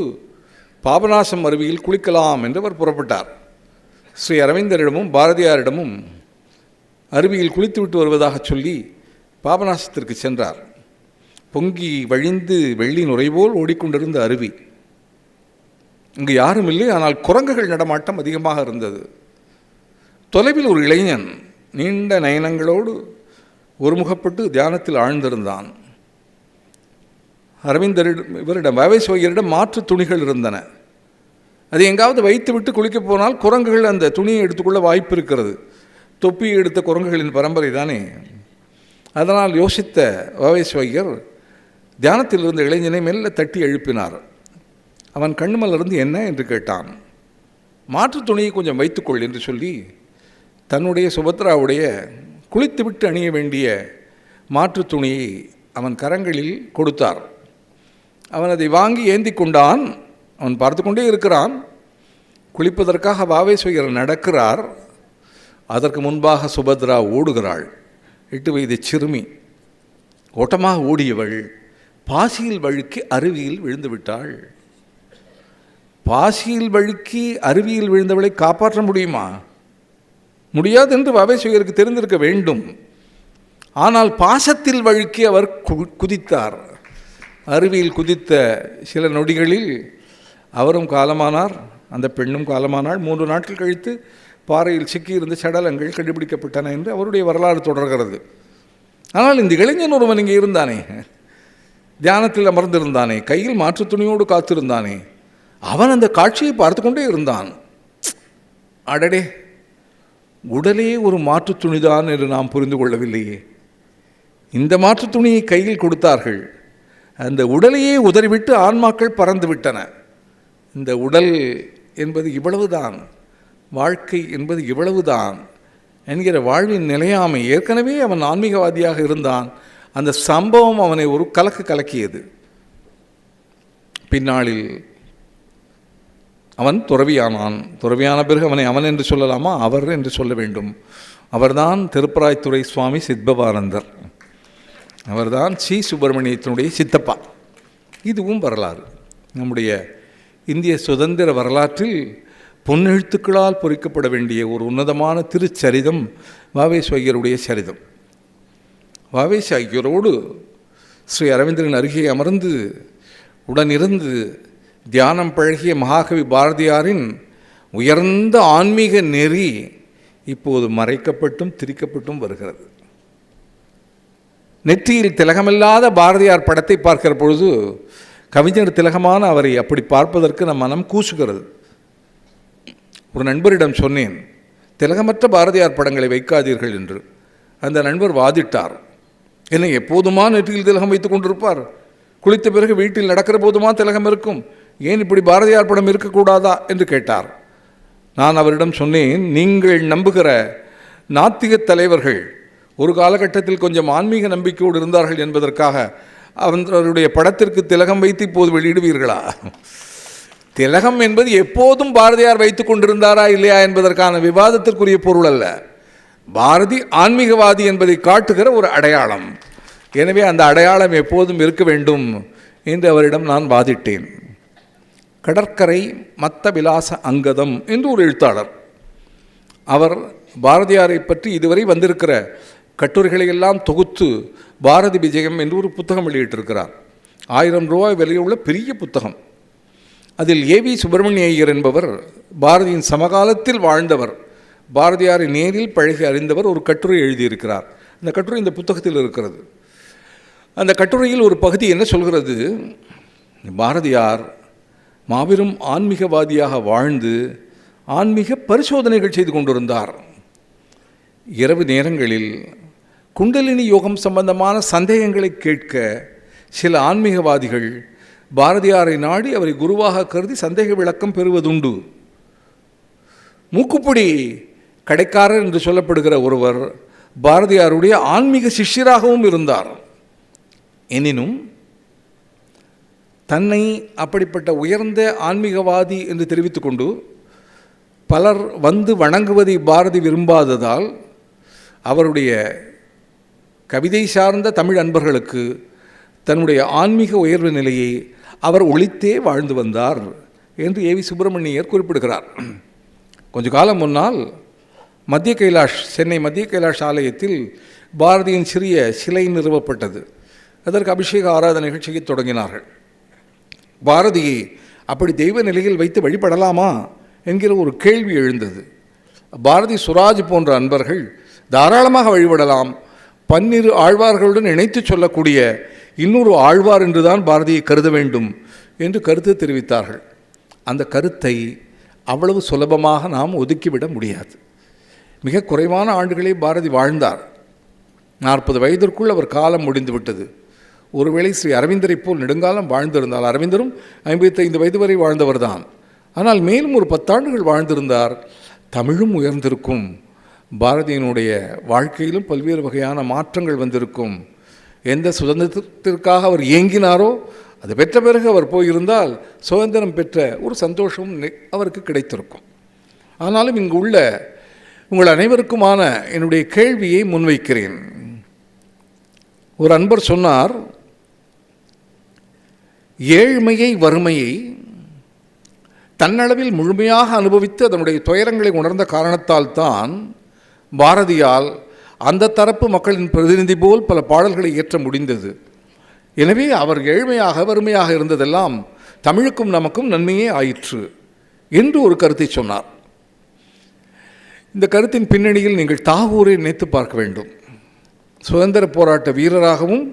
பாபநாசம் அருவியில் குளிக்கலாம் என்று அவர் புறப்பட்டார். ஸ்ரீ அரவிந்தரிடமும் பாரதியாரிடமும் அருவியில் குளித்துவிட்டு வருவதாக சொல்லி பாபநாசத்திற்கு சென்றார். பொங்கி வழிந்து வெள்ளி நுரைபோல் ஓடிக்கொண்டிருந்த அருவி. இங்கு யாரும் இல்லை, ஆனால் குரங்குகள் நடமாட்டம் அதிகமாக இருந்தது. தொலைவில் ஒரு இளைஞன் நீண்ட நயனங்களோடு ஒருமுகப்பட்டு தியானத்தில் ஆழ்ந்திருந்தான். இவரிடம் வாவேசு ஐயரிடம் மாற்று துணிகள் இருந்தன. அது எங்காவது வைத்துவிட்டு குளிக்கப் போனால் குரங்குகள் அந்த துணியை எடுத்துக்கொள்ள வாய்ப்பு இருக்கிறது. தொப்பி எடுத்த குரங்குகளின் பரம்பரை தானே. அதனால் யோசித்த வாவேசு ஐயர் தியானத்தில் இருந்த இளைஞனை மெல்ல தட்டி எழுப்பினார். அவன் கண்ணுமலிருந்து என்ன என்று கேட்டான். மாற்று துணியை கொஞ்சம் வைத்துக்கொள் என்று சொல்லி தன்னுடைய சுபத்ராவுடைய குளித்துவிட்டு அணிய வேண்டிய மாற்று துணியை அவன் கரங்களில் கொடுத்தார். அவன் அதை வாங்கி ஏந்தி கொண்டான். அவன் பார்த்து கொண்டே இருக்கிறான். குளிப்பதற்காக வாவேசு ஐயர் நடக்கிறார். அதற்கு முன்பாக சுபத்ரா ஓடுகிறாள். 8 வயது சிறுமி. ஓட்டமாக ஓடியவள் பாசியில் வழுக்கி அருவியில் விழுந்து விட்டாள். பாசியில் வழுக்கி அருவியில் விழுந்தவளை காப்பாற்ற முடியுமா? முடியாது என்று வாவேசு ஐயருக்கு தெரிந்திருக்க வேண்டும். ஆனால் பாசத்தில் வழுக்கி அவர் குதித்தார். அருவியில் குதித்த சில நொடிகளில் அவரும் காலமானார், அந்த பெண்ணும் காலமானாள். 3 நாட்கள் கழித்து பாறையில் சிக்கியிருந்த சடலங்கள் கண்டுபிடிக்கப்பட்டன என்று அவருடைய வரலாறு தொடர்கிறது. ஆனால் இந்த இளைஞன் ஒருவன் இங்கே இருந்தானே, தியானத்தில் அமர்ந்திருந்தானே, கையில் மாற்று துணியோடு காத்திருந்தானே, அவன் அந்த காட்சியை பார்த்து கொண்டே இருந்தான். அடடே, உடலே ஒரு மாற்று துணிதான் என்று நாம் புரிந்து கொள்ளவில்லையே. இந்த மாற்று துணியை கையில் கொடுத்தார்கள். அந்த உடலையே உதறிவிட்டு ஆன்மாக்கள் பறந்து விட்டன. இந்த உடல் என்பது இவ்வளவுதான், வாழ்க்கை என்பது இவ்வளவுதான் என்கிற வாழ்வின் நிலையாமை. ஏற்கனவே அவன் ஆன்மீகவாதியாக இருந்தான். அந்த சம்பவம் அவனை ஒரு கலக்கியது. பின்னாளில் அவன் துறவியானான். துறவியான பிறகு அவனை அவன் என்று சொல்லலாமா, அவர் என்று சொல்ல வேண்டும். அவர்தான் திருப்பராய்த்துறை சுவாமி சித்பவானந்தர். அவர்தான் சி சுப்பிரமணியத்தினுடைய சித்தப்பா. இதுவும் வரலாறு. நம்முடைய இந்திய சுதந்திர வரலாற்றில் பொன்னெழுத்துக்களால் பொறிக்கப்பட வேண்டிய ஒரு உன்னதமான திருச்சரிதம் வாவேசு ஐயருடைய சரிதம். வாவேசு ஐயரோடு ஸ்ரீ அரவிந்தரின் அருகே அமர்ந்து உடனிருந்து தியானம் பழகிய மகாகவி பாரதியாரின் உயர்ந்த ஆன்மீக நெறி இப்போது மறைக்கப்பட்டும் திரிக்கப்பட்டும் வருகிறது. நெற்றியில் திலகமில்லாத பாரதியார் படத்தை பார்க்கிற பொழுது கவிஞர் திலகமான அவரை அப்படி பார்ப்பதற்கு நம் மனம் கூசுகிறது. ஒரு நண்பரிடம் சொன்னேன், திலகமற்ற பாரதியார் படங்களை வைக்காதீர்கள் என்று. அந்த நண்பர் வாதிட்டார். என்ன, எப்போதுமா நெற்றியில் திலகம் வைத்துக் கொண்டிருப்பார்? குளித்த பிறகு வீட்டில் நடக்கிற போதுமா திலகம் இருக்கும்? ஏன் இப்படி பாரதியார் படம் இருக்கக்கூடாதா என்று கேட்டார். நான் அவரிடம் சொன்னேன், நீங்கள் நம்புகிற நாத்திக தலைவர்கள் ஒரு காலகட்டத்தில் கொஞ்சம் ஆன்மீக நம்பிக்கையோடு இருந்தார்கள் என்பதற்காக அவருடைய படத்திற்கு திலகம் வைத்து இப்போது வெளியிடுவீர்களா? திலகம் என்பது எப்போதும் பாரதியார் வைத்துக் கொண்டிருந்தாரா இல்லையா என்பதற்கான விவாதத்திற்குரிய பொருள் அல்ல. பாரதி ஆன்மீகவாதி என்பதை காட்டுகிற ஒரு அடையாளம். எனவே அந்த அடையாளம் எப்போதும் இருக்க வேண்டும் என்று அவரிடம் நான் வாதிட்டேன். கடற்கரை மத்த விலாச அங்கதம் என்று ஒரு எழுத்தாளர், அவர் பாரதியாரை பற்றி இதுவரை வந்திருக்கிற கட்டுரைகளை எல்லாம் தொகுத்து பாரதி விஜயம் என்று ஒரு புத்தகம் வெளியிட்டிருக்கிறார். 1000 ரூபாய் விலையுள்ள பெரிய புத்தகம். அதில் ஏவி சுப்பிரமணிய ஐயர் என்பவர் பாரதியின் சமகாலத்தில் வாழ்ந்தவர், பாரதியாரை நேரில் பழகி அறிந்தவர், ஒரு கட்டுரை எழுதியிருக்கிறார். அந்த கட்டுரை இந்த புத்தகத்தில் இருக்கிறது. அந்த கட்டுரையில் ஒரு பகுதி என்ன சொல்கிறது, பாரதியார் மாபெரும் ஆன்மீகவாதியாக வாழ்ந்து ஆன்மீக பரிசோதனைகள் செய்து கொண்டிருந்தார். இரவு நேரங்களில் குண்டலினி யோகம் சம்பந்தமான சந்தேகங்களை கேட்க சில ஆன்மீகவாதிகள் பாரதியாரை நாடி அவரை குருவாக கருதி சந்தேக விளக்கம் பெறுவதுண்டு. மூக்குப்பிடி கடைக்காரர் என்று சொல்லப்படுகிற ஒருவர் பாரதியாருடைய ஆன்மீக சிஷ்யராகவும் இருந்தார். எனினும் தன்னை அப்படிப்பட்ட உயர்ந்த ஆன்மீகவாதி என்று தெரிவித்துக் கொண்டு பலர் வந்து வணங்குவதை பாரதி விரும்பாததால் அவருடைய கவிதை சார்ந்த தமிழ் அன்பர்களுக்கு தன்னுடைய ஆன்மீக உயர்வு நிலையை அவர் ஒளித்தே வாழ்ந்து வந்தார் என்று ஏவி சுப்பிரமணியர் குறிப்பிடுகிறார். கொஞ்ச காலம் முன்னால் சென்னை மத்திய கைலாஷ் ஆலயத்தில் பாரதியின் சிறிய சிலை நிறுவப்பட்டது. அதற்கு அபிஷேக ஆராதனைகள் செய்ய தொடங்கினார்கள். பாரதியை அப்படி தெய்வ நிலையில் வைத்து வழிபடலாமா என்கிற ஒரு கேள்வி எழுந்தது. பாரதி சுராஜ் போன்ற அன்பர்கள் தாராளமாக வழிபடலாம், 12 ஆழ்வார்களுடன் இணைத்து சொல்லக்கூடிய இன்னொரு ஆழ்வார் என்றுதான் பாரதியை கருத வேண்டும் என்று கருத்து தெரிவித்தார்கள். அந்த கருத்தை அவ்வளவு சுலபமாக நாம் ஒதுக்கிவிட முடியாது. மிக குறைவான ஆண்டுகளே பாரதி வாழ்ந்தார். 40 வயதிற்குள் அவர் காலம் முடிந்துவிட்டது. ஒருவேளை ஸ்ரீ அரவிந்தரை போல் நெடுங்காலம் வாழ்ந்திருந்தால், அரவிந்தரும் 55 வயது வரை வாழ்ந்தவர்தான், ஆனால் மேலும் ஒரு 10 ஆண்டுகள் வாழ்ந்திருந்தார், தமிழும் உயர்ந்திருக்கும், பாரதியினுடைய வாழ்க்கையிலும் பல்வேறு வகையான மாற்றங்கள் வந்திருக்கும். எந்த சுதந்திரத்திற்காக அவர் ஏங்கினாரோ அது பெற்ற பிறகு அவர் போயிருந்தால் சுதந்திரம் பெற்ற ஒரு சந்தோஷம் அவருக்கு கிடைத்திருக்கும். ஆனாலும் இங்கு உள்ள உங்கள் அனைவருக்குமான என்னுடைய கேள்வியை முன்வைக்கிறேன். ஒரு அன்பர் சொன்னார், ஏழ்மையை வறுமையை தன்னளவில் முழுமையாக அனுபவித்து அதனுடைய துயரங்களை உணர்ந்த காரணத்தால் தான் பாரதியால் அந்த தரப்பு மக்களின் பிரதிநிதி போல் பல பாடல்களை இயற்ற முடிந்தது. எனவே அவர் ஏழ்மையாக வறுமையாக இருந்ததெல்லாம் தமிழுக்கும் நமக்கும் நன்மையே ஆயிற்று என்று ஒரு கருத்தை சொன்னார். இந்த கருத்தின் பின்னணியில் நீங்கள் தாகூரை நினைத்து பார்க்க வேண்டும். சுதந்திர போராட்ட வீரராகவும்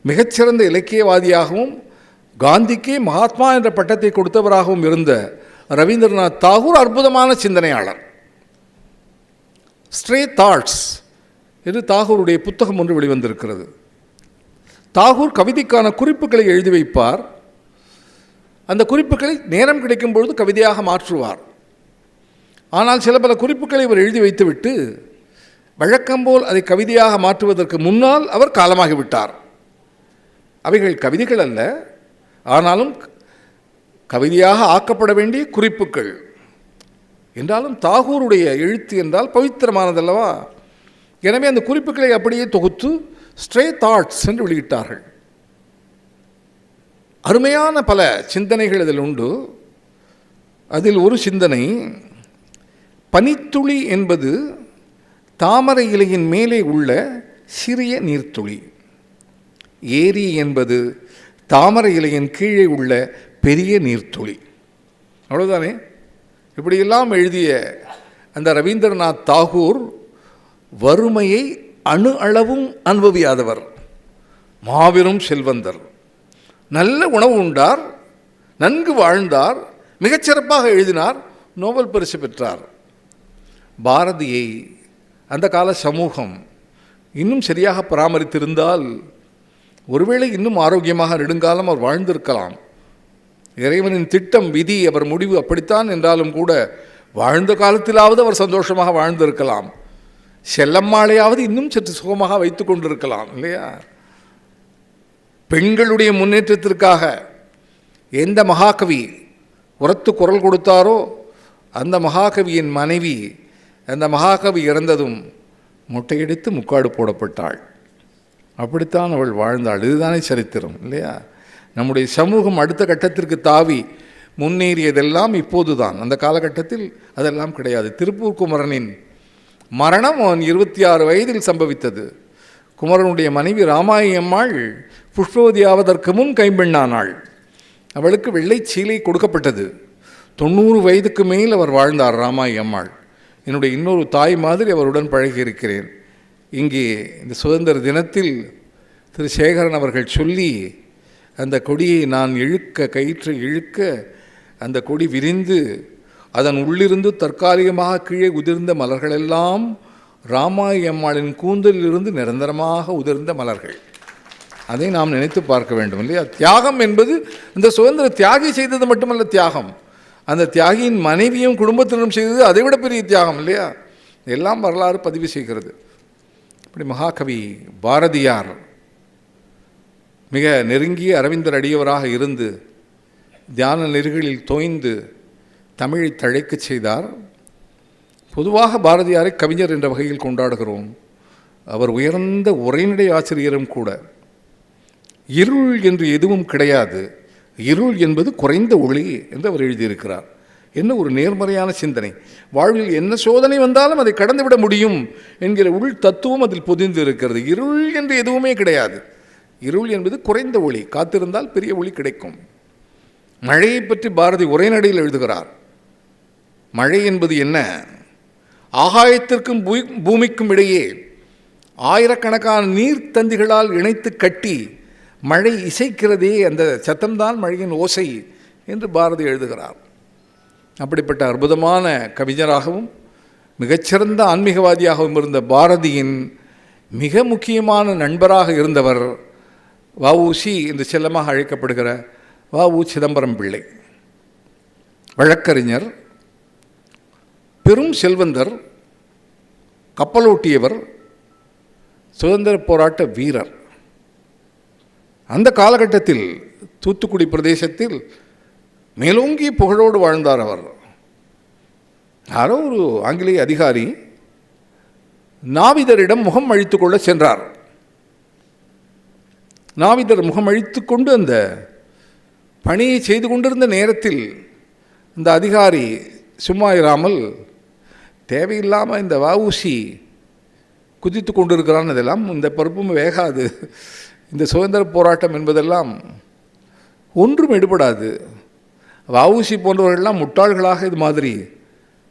மிகச்சிறந்த இலக்கியவாதியாகவும் காந்திக்கே மகாத்மா என்ற பட்டத்தை கொடுத்தவராகவும் இருந்த ரவீந்திரநாத் தாகூர் அற்புதமான சிந்தனையாளர். ஸ்ட்ரே தாட்ஸ் என்று தாகூருடைய புத்தகம் ஒன்று வெளிவந்திருக்கிறது. தாகூர் கவிதைக்கான குறிப்புகளை எழுதி வைப்பார். அந்த குறிப்புகளை நேரம் கிடைக்கும் பொழுது கவிதையாக மாற்றுவார். ஆனால் சில பல குறிப்புகளை அவர் எழுதி வைத்துவிட்டு வழக்கம்போல் அதை கவிதையாக மாற்றுவதற்கு முன்னால் அவர் காலமாகிவிட்டார். அவைகள் கவிதைகள் அல்ல, ஆனாலும் கவிதையாக ஆக்கப்பட வேண்டிய குறிப்புகள். என்றாலும் தாகூருடைய எழுத்து என்றால் பவித்திரமானதல்லவா? எனவே அந்த குறிப்புகளை அப்படியே தொகுத்து ஸ்ட்ரே தாட்ஸ் என்று வெளியிட்டார்கள். அருமையான பல சிந்தனைகள் அதில் உண்டு. அதில் ஒரு சிந்தனை, பனித்துளி என்பது தாமரை இலையின் மேலே உள்ள சிறிய நீர்த்துளி, ஏரி என்பது தாமரை இலையின் கீழே உள்ள பெரிய நீர்த்துளி. அவ்வளோதானே? இப்படியெல்லாம் எழுதிய அந்த ரவீந்திரநாத் தாகூர் வறுமையை அணு அளவும் அனுபவியாதவர், மாபெரும் செல்வந்தர். நல்ல உணவு உண்டார், நன்கு வாழ்ந்தார், மிகச்சிறப்பாக எழுதினார், நோபல் பரிசு பெற்றார். பாரதியை அந்த கால சமூகம் இன்னும் சரியாக பராமரித்திருந்தால் ஒருவேளை இன்னும் ஆரோக்கியமாக நெடுங்காலம் அவர் வாழ்ந்திருக்கலாம். இறைவனின் திட்டம், விதி, அவர் முடிவு அப்படித்தான் என்றாலும் கூட வாழ்ந்த காலத்திலாவது அவர் சந்தோஷமாக வாழ்ந்திருக்கலாம். செல்லம்மாளையாவது இன்னும் சற்று சுகமாக வைத்து கொண்டிருக்கலாம் இல்லையா? பெண்களுடைய முன்னேற்றத்திற்காக எந்த மகாகவி உரத்து குரல் கொடுத்தாரோ அந்த மகாகவியின் மனைவி, அந்த மகாகவி இறந்ததும் முட்டையடித்து முக்காடு போடப்பட்டாள். அப்படித்தான் அவள் வாழ்ந்தாள். இதுதானே சரித்திரம் இல்லையா? நம்முடைய சமூகம் அடுத்த கட்டத்திற்கு தாவி முன்னேறியதெல்லாம் இப்போது தான். அந்த காலகட்டத்தில் அதெல்லாம் கிடையாது. திருப்பூர் குமரனின் மரணம் அவன் 26 வயதில் சம்பவித்தது. குமரனுடைய மனைவி ராமாயி அம்மாள் புஷ்பவதி ஆவதற்கு முன் கைம்பெண்ணானாள். அவளுக்கு வெள்ளை சீலை கொடுக்கப்பட்டது. 90 வயதுக்கு மேல் அவர் வாழ்ந்தார் ராமாயி அம்மாள். என்னுடைய இன்னொரு தாய் மாதிரி அவருடன் பழகியிருக்கிறேன். இங்கே இந்த சுதந்திர தினத்தில் திரு சேகரன் அவர்கள் சொல்லி அந்த கொடியை நான் கயிற்றை இழுக்க அந்த கொடி விரிந்து அதன் உள்ளிருந்து தற்காலிகமாக கீழே உதிர்ந்த மலர்களெல்லாம் ராமாயி அம்மாளின் கூந்தலிலிருந்து நிரந்தரமாக உதிர்ந்த மலர்கள். அதை நாம் நினைத்து பார்க்க வேண்டும் இல்லையா? தியாகம் என்பது இந்த சுதந்திர தியாகி செய்தது மட்டுமல்ல தியாகம், அந்த தியாகியின் மனைவியும் குடும்பத்தினரும் செய்தது அதைவிட பெரிய தியாகம் இல்லையா? எல்லாம் வரலாறு பதிவு செய்கிறது. இப்படி மகாகவி பாரதியார் மிக நெருங்கிய அரவிந்தர் அடியவராக இருந்து தியான நெறிகளில் தோய்ந்து தமிழை தழைக்கச் செய்தார். பொதுவாக பாரதியாரை கவிஞர் என்ற வகையில் கொண்டாடுகிறோம். அவர் உயர்ந்த உரைநடை ஆசிரியரும் கூட. இருள் என்று எதுவும் கிடையாது, இருள் என்பது குறைந்த ஒளி என்று அவர் எழுதியிருக்கிறார். என்ன ஒரு நேர்மறையான சிந்தனை! வாழ்வில் என்ன சோதனை வந்தாலும் அதை கடந்துவிட முடியும் என்கிற உள் தத்துவம் அதில் பொதிந்து இருக்கிறது. இருள் என்று எதுவுமே கிடையாது, இருள் என்பது குறைந்த ஒளி, காத்திருந்தால் பெரிய ஒளி கிடைக்கும். மழையை பற்றி பாரதி உரைநடையில் எழுதுகிறார். மழை என்பது என்ன? ஆகாயத்திற்கும் பூமிக்கும் இடையே ஆயிரக்கணக்கான நீர்த்தந்திகளால் இணைத்து கட்டி மழை இசைக்கிறதே, அந்த சத்தம்தான் மழையின் ஓசை என்று பாரதி எழுதுகிறார். அப்படிப்பட்ட அற்புதமான கவிஞராகவும் மிகச்சிறந்த ஆன்மீகவாதியாகவும் இருந்த பாரதியின் மிக முக்கியமான நண்பராக இருந்தவர் வ.உ.சி. என்று செல்லமாக அழைக்கப்படுகிற வ.உ. சிதம்பரம் பிள்ளை. வழக்கறிஞர், பெரும் செல்வந்தர், கப்பலோட்டியவர், சுதந்திர போராட்ட வீரர். அந்த காலகட்டத்தில் தூத்துக்குடி பிரதேசத்தில் மேலோங்கி புகழோடு வாழ்ந்தார் அவர். யாரோ ஒரு ஆங்கிலேய அதிகாரி நாவிதரிடம் முகம் அழித்து கொள்ள சென்றார். நாவிதர் முகம் அழித்து கொண்டு அந்த பணியை செய்து கொண்டிருந்த நேரத்தில் இந்த அதிகாரி சும்மா இராமல், தேவையில்லாமல் இந்த வ.உ.சி. குதித்து கொண்டிருக்கிறான், இதெல்லாம் இந்த பருப்பும் வேகாது, இந்த சுதந்திர போராட்டம் என்பதெல்லாம் ஒன்றும் எடுபடாது, வ.உ.சி. போன்றவர்கள்லாம் முட்டாள்களாக இது மாதிரி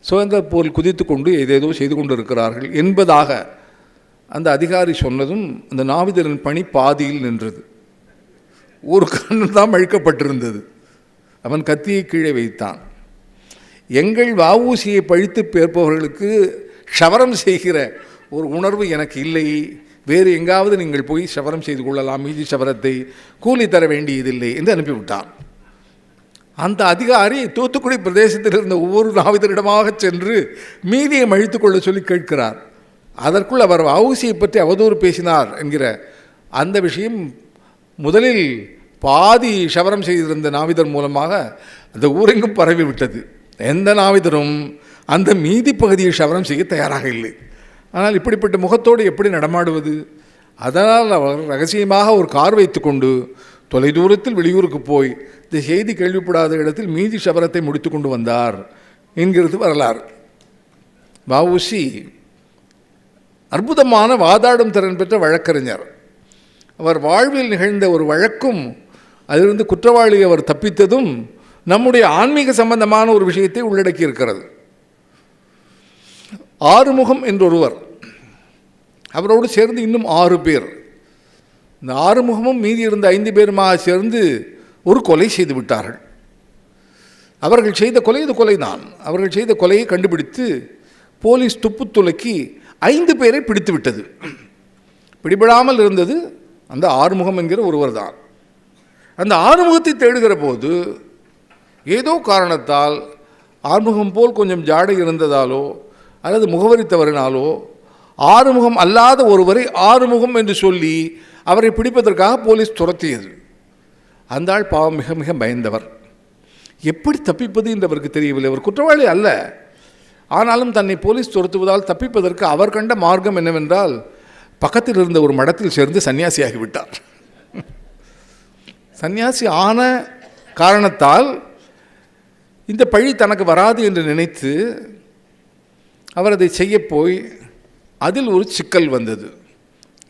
சுதந்திர போரில் குதித்து கொண்டு ஏதேதோ செய்து கொண்டு இருக்கிறார்கள் என்பதாக அந்த அதிகாரி சொன்னதும் அந்த நாவிதரின் பணி பாதியில் நின்றது. ஒரு கண்ணு தான் அழிக்கப்பட்டிருந்தது. அவன் கத்தியை கீழே வைத்தான். எங்கள் வ.உ.சி.யை பழித்து பேர்ப்பவர்களுக்கு ஷவரம் செய்கிற ஒரு உணர்வு எனக்கு இல்லை, வேறு எங்காவது நீங்கள் போய் ஷவரம் செய்து கொள்ளலாம், மீதி ஷவரத்தை கூலி தர வேண்டியதில்லை என்று அனுப்பிவிட்டான். அந்த அதிகாரி தூத்துக்குடி பிரதேசத்தில் இருந்த ஒவ்வொரு நாவிதரிடமாக சென்று மீதியை அழித்து கொள்ள சொல்லி கேட்கிறார். அதற்குள் அவர் வ.உ.சி.யை பற்றி அவதூறு பேசினார் என்கிற அந்த விஷயம் முதலில் பாதி ஷவரம் செய்திருந்த நாவிதர் மூலமாக அந்த ஊரெங்கும் பரவிவிட்டது. எந்த நாவிதரும் அந்த மீதி பகுதியை ஷவரம் செய்ய தயாராக இல்லை. ஆனால் இப்படிப்பட்ட முகத்தோடு எப்படி நடமாடுவது? அதனால் அவர் ரகசியமாக ஒரு கார் வைத்து கொண்டு தொலைதூரத்தில் வெளியூருக்கு போய் இந்த செய்தி கேள்விப்படாத இடத்தில் மீதி ஷவரத்தை முடித்து கொண்டு வந்தார் என்கிறது வரலாறு. வ.உ.சி. அற்புதமான வாதாடும் திறன் பெற்ற வழக்கறிஞர். அவர் வாழ்வில் நிகழ்ந்த ஒரு வழக்கும் அதிலிருந்து குற்றவாளி அவர் தப்பித்ததும் நம்முடைய ஆன்மீக சம்பந்தமான ஒரு விஷயத்தை உள்ளடக்கி இருக்கிறது. ஆறுமுகம் என்றொருவர், அவரோடு சேர்ந்து இன்னும் 6 பேர். இந்த ஆறுமுகமும் மீதி இருந்த 5 பேருமாக சேர்ந்து ஒரு கொலை செய்து விட்டார்கள். அவர்கள் செய்த கொலை இது கொலைதான். அவர்கள் செய்த கொலையை கண்டுபிடித்து போலீஸ் துப்பு துலக்கி 5 பேரை பிடித்து விட்டது. பிடிபடாமல் இருந்தது அந்த ஆறுமுகம் என்கிற ஒருவர் தான். அந்த ஆறுமுகத்தை தேடுகிற போது ஏதோ காரணத்தால் ஆறுமுகம் போல் கொஞ்சம் ஜாடை இருந்ததாலோ அல்லது முகவரி தவறினாலோ ஆறுமுகம் அல்லாத ஒருவரை ஆறுமுகம் என்று சொல்லி அவரை பிடிப்பதற்காக போலீஸ் துரத்தியது. அந்த ஆள் பாவம் மிக மிக பயந்தவர். எப்படி தப்பிப்பது என்று அவருக்கு தெரியவில்லை. அவர் குற்றவாளி அல்ல, ஆனாலும் தன்னை போலீஸ் துரத்துவதால் தப்பிப்பதற்கு அவர் கண்ட மார்க்கம் என்னவென்றால் பக்கத்தில் இருந்த ஒரு மடத்தில் சேர்ந்து சன்னியாசியாகிவிட்டார். சன்னியாசி ஆன காரணத்தால் இந்த பழி தனக்கு வராது என்று நினைத்து அவர் அதை செய்ய போய் அதில் ஒரு சிக்கல் வந்தது.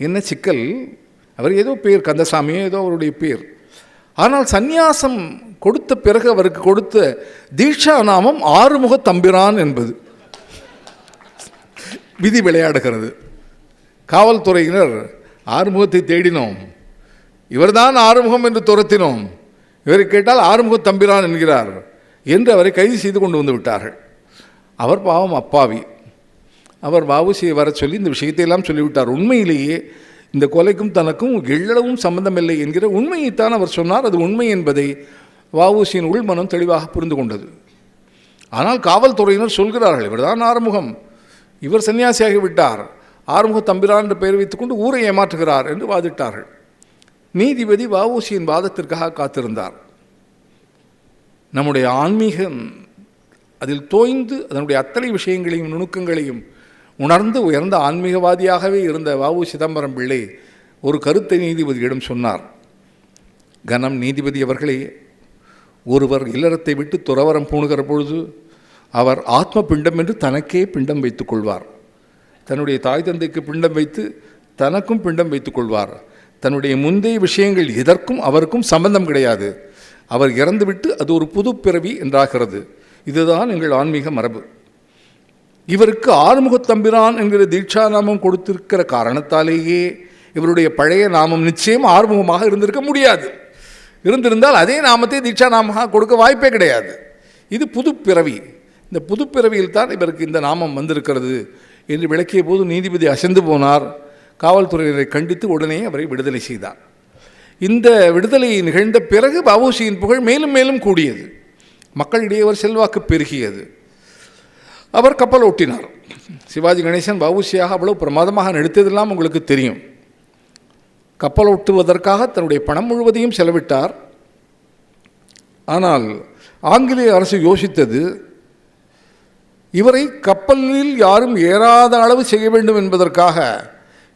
என்ன சிக்கல்? அவர் ஏதோ பேர், கந்தசாமியோ ஏதோ அவருடைய பேர். ஆனால் சந்நியாசம் கொடுத்த பிறகு அவருக்கு கொடுத்த தீட்சா நாமம் ஆறுமுக தம்பிரான் என்பது. விதி விளையாடுகிறது. காவல்துறையினர் ஆறுமுகத்தை தேடினோம், இவர்தான் ஆறுமுகம் என்று துரத்தினோம், இவரை கேட்டால் ஆறுமுக தம்பிரான் என்கிறார் என்று அவரை கைது செய்து கொண்டு வந்து விட்டார்கள். அவர் பாவம் அப்பாவி. அவர் வஉசியை வர சொல்லி இந்த விஷயத்தை எல்லாம் சொல்லிவிட்டார். உண்மையிலேயே இந்த கொலைக்கும் தனக்கும் எள்ளளவும் சம்பந்தமில்லை என்கிற உண்மையைத்தான் அவர் சொன்னார். அது உண்மை என்பதை வஉசியின் உள்மனம் தெளிவாக புரிந்து கொண்டது. ஆனால் காவல்துறையினர் சொல்கிறார்கள், இவர்தான் ஆறுமுகம், இவர் சன்னியாசியாகிவிட்டார், ஆறுமுக தம்பிரான் என்று பெயர் வைத்துக்கொண்டு ஊரை ஏமாற்றுகிறார் என்று வாதிட்டார்கள். நீதிபதி வஉசியின் வாதத்திற்காக காத்திருந்தார். நம்முடைய ஆன்மீகம் அதில் தோய்ந்து அதனுடைய அத்தனை விஷயங்களையும் நுணுக்கங்களையும் உணர்ந்து உயர்ந்த ஆன்மீகவாதியாகவே இருந்த வஉ சிதம்பரம் பிள்ளை ஒரு கருத்தை நீதிபதியிடம் சொன்னார். கனம் நீதிபதி அவர்களே, ஒருவர் இல்லறத்தை விட்டு துறவரம் பூணுகிற பொழுது அவர் ஆத்ம பிண்டம் என்று தனக்கே பிண்டம் வைத்துக் கொள்வார். தன்னுடைய தாய் தந்தைக்கு பிண்டம் வைத்து தனக்கும் பிண்டம் வைத்துக் கொள்வார். தன்னுடைய முந்தைய விஷயங்கள் எதற்கும் அவருக்கும் சம்பந்தம் கிடையாது. அவர் இறந்துவிட்டு அது ஒரு புது பிறவி என்றாகிறது. இதுதான் எங்கள் ஆன்மீக மரபு. இவருக்கு ஆறுமுகத்தம்பிரான் என்கிற தீட்சா நாமம் கொடுத்திருக்கிற காரணத்தாலேயே இவருடைய பழைய நாமம் நிச்சயம் ஆறுமுகமாக இருந்திருக்க முடியாது. இருந்திருந்தால் அதே நாமத்தை தீட்சா நாமமாக கொடுக்க வாய்ப்பே கிடையாது. இது புது பிறவி. இந்த புது பிறவியில் தான் இவருக்கு இந்த நாமம் வந்திருக்கிறது என்று விளக்கிய போது நீதிபதி அசந்து போனார். காவல்துறையினரை கண்டித்து உடனே அவரை விடுதலை செய்தார். இந்த விடுதலை நிகழ்ந்த பிறகு வஉசியின் புகழ் மேலும் மேலும் கூடியது. மக்களிடையே அவர் செல்வாக்கு பெருகியது. அவர் கப்பல் ஓட்டினார். சிவாஜி கணேசன் வஉசியாக அவ்வளவு பிரமாதமாக நடித்ததெல்லாம் உங்களுக்கு தெரியும். கப்பல் ஓட்டுவதற்காக தன்னுடைய பணம் முழுவதையும் செலவிட்டார். ஆனால் ஆங்கிலேய அரசு யோசித்தது, இவரை கப்பலில் யாரும் ஏறாத அளவு செய்ய வேண்டும் என்பதற்காக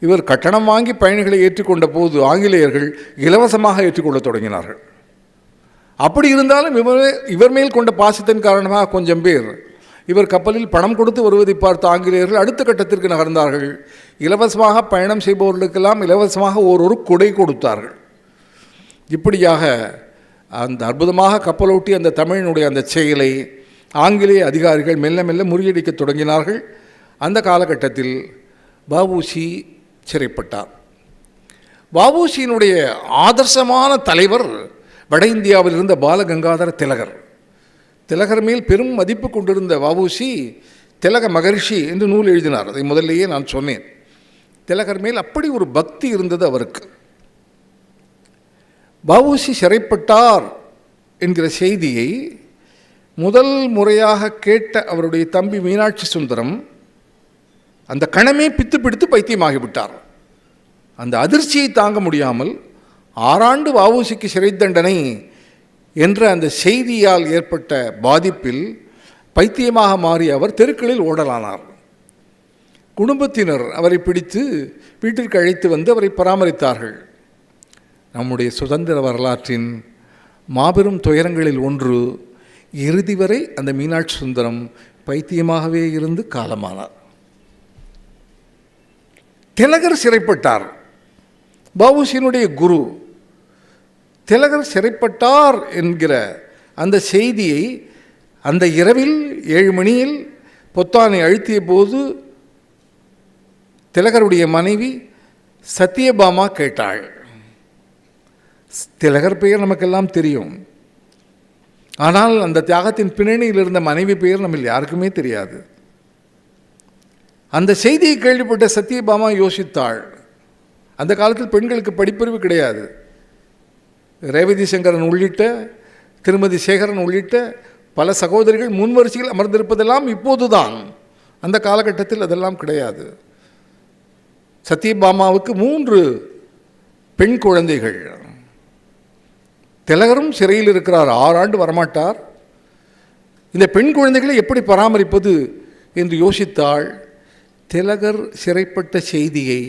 இவர் கட்டணம் வாங்கி பயணிகளை ஏற்றுக்கொண்ட போது ஆங்கிலேயர்கள் இலவசமாக ஏற்றுக்கொள்ள தொடங்கினார்கள். அப்படி இருந்தாலும் இவர் மேல் கொண்ட பாசத்தின் காரணமாக கொஞ்சம் பேர் இவர் கப்பலில் பணம் கொடுத்து வருவதை பார்த்த ஆங்கிலேயர்கள் அடுத்த கட்டத்திற்கு நகர்ந்தார்கள். இலவசமாக பயணம் செய்பவர்களுக்கெல்லாம் இலவசமாக ஒரு கொடை கொடுத்தார்கள். இப்படியாக அந்த அற்புதமாக கப்பலோட்டி அந்த தமிழினுடைய அந்த செயலை ஆங்கிலேய அதிகாரிகள் மெல்ல மெல்ல முறியடிக்க தொடங்கினார்கள். அந்த காலகட்டத்தில் வஉசி சிறைப்பட்டார். வஉசியினுடைய ஆதர்சமான தலைவர் வட இந்தியாவில் இருந்த பாலகங்காதர திலகர். திலகர் மேல் பெரும் மதிப்பு கொண்டிருந்த வஉசி திலக மகரிஷி என்று நூல் எழுதினார். அதை முதல்லையே நான் சொன்னேன். திலகர் மேல் அப்படி ஒரு பக்தி இருந்தது அவருக்கு. வஉசி சிறைப்பட்டார் என்கிற செய்தியை முதல் முறையாக கேட்ட அவருடைய தம்பி மீனாட்சி சுந்தரம் அந்த கணமே பித்து பிடித்து பைத்தியமாகிவிட்டார். அந்த அதிர்ச்சியை தாங்க முடியாமல் 6 ஆண்டு வஉசிக்கு சிறை தண்டனை என்ற அந்த செய்தியால் ஏற்பட்ட பாதிப்பில் பைத்தியமாக மாறி அவர் தெருக்களில் ஓடலானார். குடும்பத்தினர் அவரை பிடித்து வீட்டிற்கு அழைத்து வந்து அவரை பராமரித்தார்கள். நம்முடைய சுதந்திர வரலாற்றின் மாபெரும் துயரங்களில் ஒன்று, இறுதி வரை அந்த மீனாட்சி சுந்தரம் பைத்தியமாகவே இருந்து காலமானார். திலகர் சிறைப்பட்டார். வஉசியினுடைய குரு திலகர் சிறைப்பட்டார் என்கிற அந்த செய்தியை அந்த இரவில் 7 மணியில் பொத்தானை அழுத்திய போது திலகருடைய மனைவி சத்யபாமா கேட்டாள். திலகர் பெயர் நமக்கெல்லாம் தெரியும். ஆனால் அந்த தியாகத்தின் பின்னணியில் இருந்த மனைவி பெயர் நம்ம யாருக்குமே தெரியாது. அந்த செய்தியை கேள்விப்பட்ட சத்யபாமா யோசித்தாள். அந்த காலத்தில் பெண்களுக்கு படிப்பறிவு கிடையாது. ரேவதி சங்கரன் உள்ளிட்ட திருமதி சேகரன் உள்ளிட்ட பல சகோதரிகள் முன்வரிசையில் அமர்ந்திருப்பதெல்லாம் இப்போதுதான். அந்த காலகட்டத்தில் அதெல்லாம் கிடையாது. சத்யபாமாவுக்கு 3 பெண் குழந்தைகள். திலகரும் சிறையில் இருக்கிறார், 6 ஆண்டு வரமாட்டார். இந்த பெண் குழந்தைகளை எப்படி பராமரிப்பது என்று யோசித்தாள். திலகர் சிறைப்பட்ட செய்தியை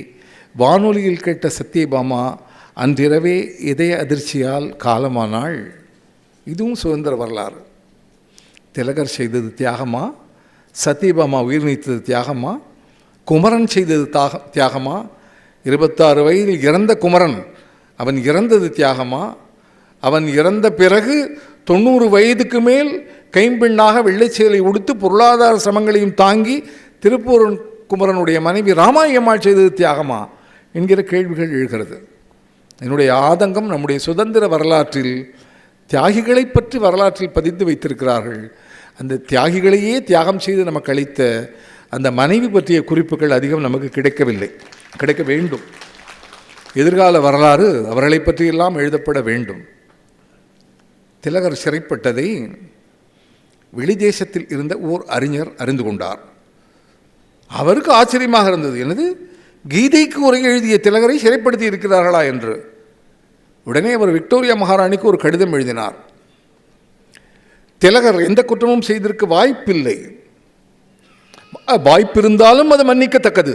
வானொலியில் கேட்ட சத்யபாமா அன்றிரவே இதய அதிர்ச்சியால் காலமானாள். இதுவும் சுதந்திர வரலாறு. திலகர் செய்தது தியாகமா? சத்யபாமா உயிர் நீத்தது தியாகமா? குமரன் செய்தது தியாகமா? 26 வயதில் இறந்த குமரன், அவன் இறந்தது தியாகமா? அவன் இறந்த பிறகு 90 வயதுக்கு மேல் கைம்பெண்ணாக வெள்ளைச்சேலை உடுத்து பொருளாதார சிரமங்களையும் தாங்கி திருப்பூர் குமரனுடைய மனைவி ராமாயம்மாள் செய்தது தியாகமா என்கிற கேள்விகள் எழுகிறது. என்னுடைய ஆதங்கம், நம்முடைய சுதந்திர வரலாற்றில் தியாகிகளை பற்றி வரலாற்றில் பதிந்து வைத்திருக்கிறார்கள். அந்த தியாகிகளையே தியாகம் செய்து நமக்கு அளித்த அந்த மனைவி பற்றிய குறிப்புகள் அதிகம் நமக்கு கிடைக்கவில்லை. கிடைக்க வேண்டும். எதிர்கால வரலாறு அவர்களை பற்றியெல்லாம் எழுதப்பட வேண்டும். திலகர் சிறைப்பட்டதை வெளி தேசத்தில் இருந்த ஓர் அறிஞர் அறிந்து கொண்டார். அவருக்கு ஆச்சரியமாக இருந்தது. எனது கீதைக்கு உரை எழுதிய திலகரை சிறைப்படுத்தி இருக்கிறார்களா என்று. உடனே அவர் விக்டோரியா மகாராணிக்கு ஒரு கடிதம் எழுதினார். திலகர் எந்த குற்றமும் செய்திருக்க வாய்ப்பில்லை, வாய்ப்பிருந்தாலும் அது மன்னிக்கத்தக்கது.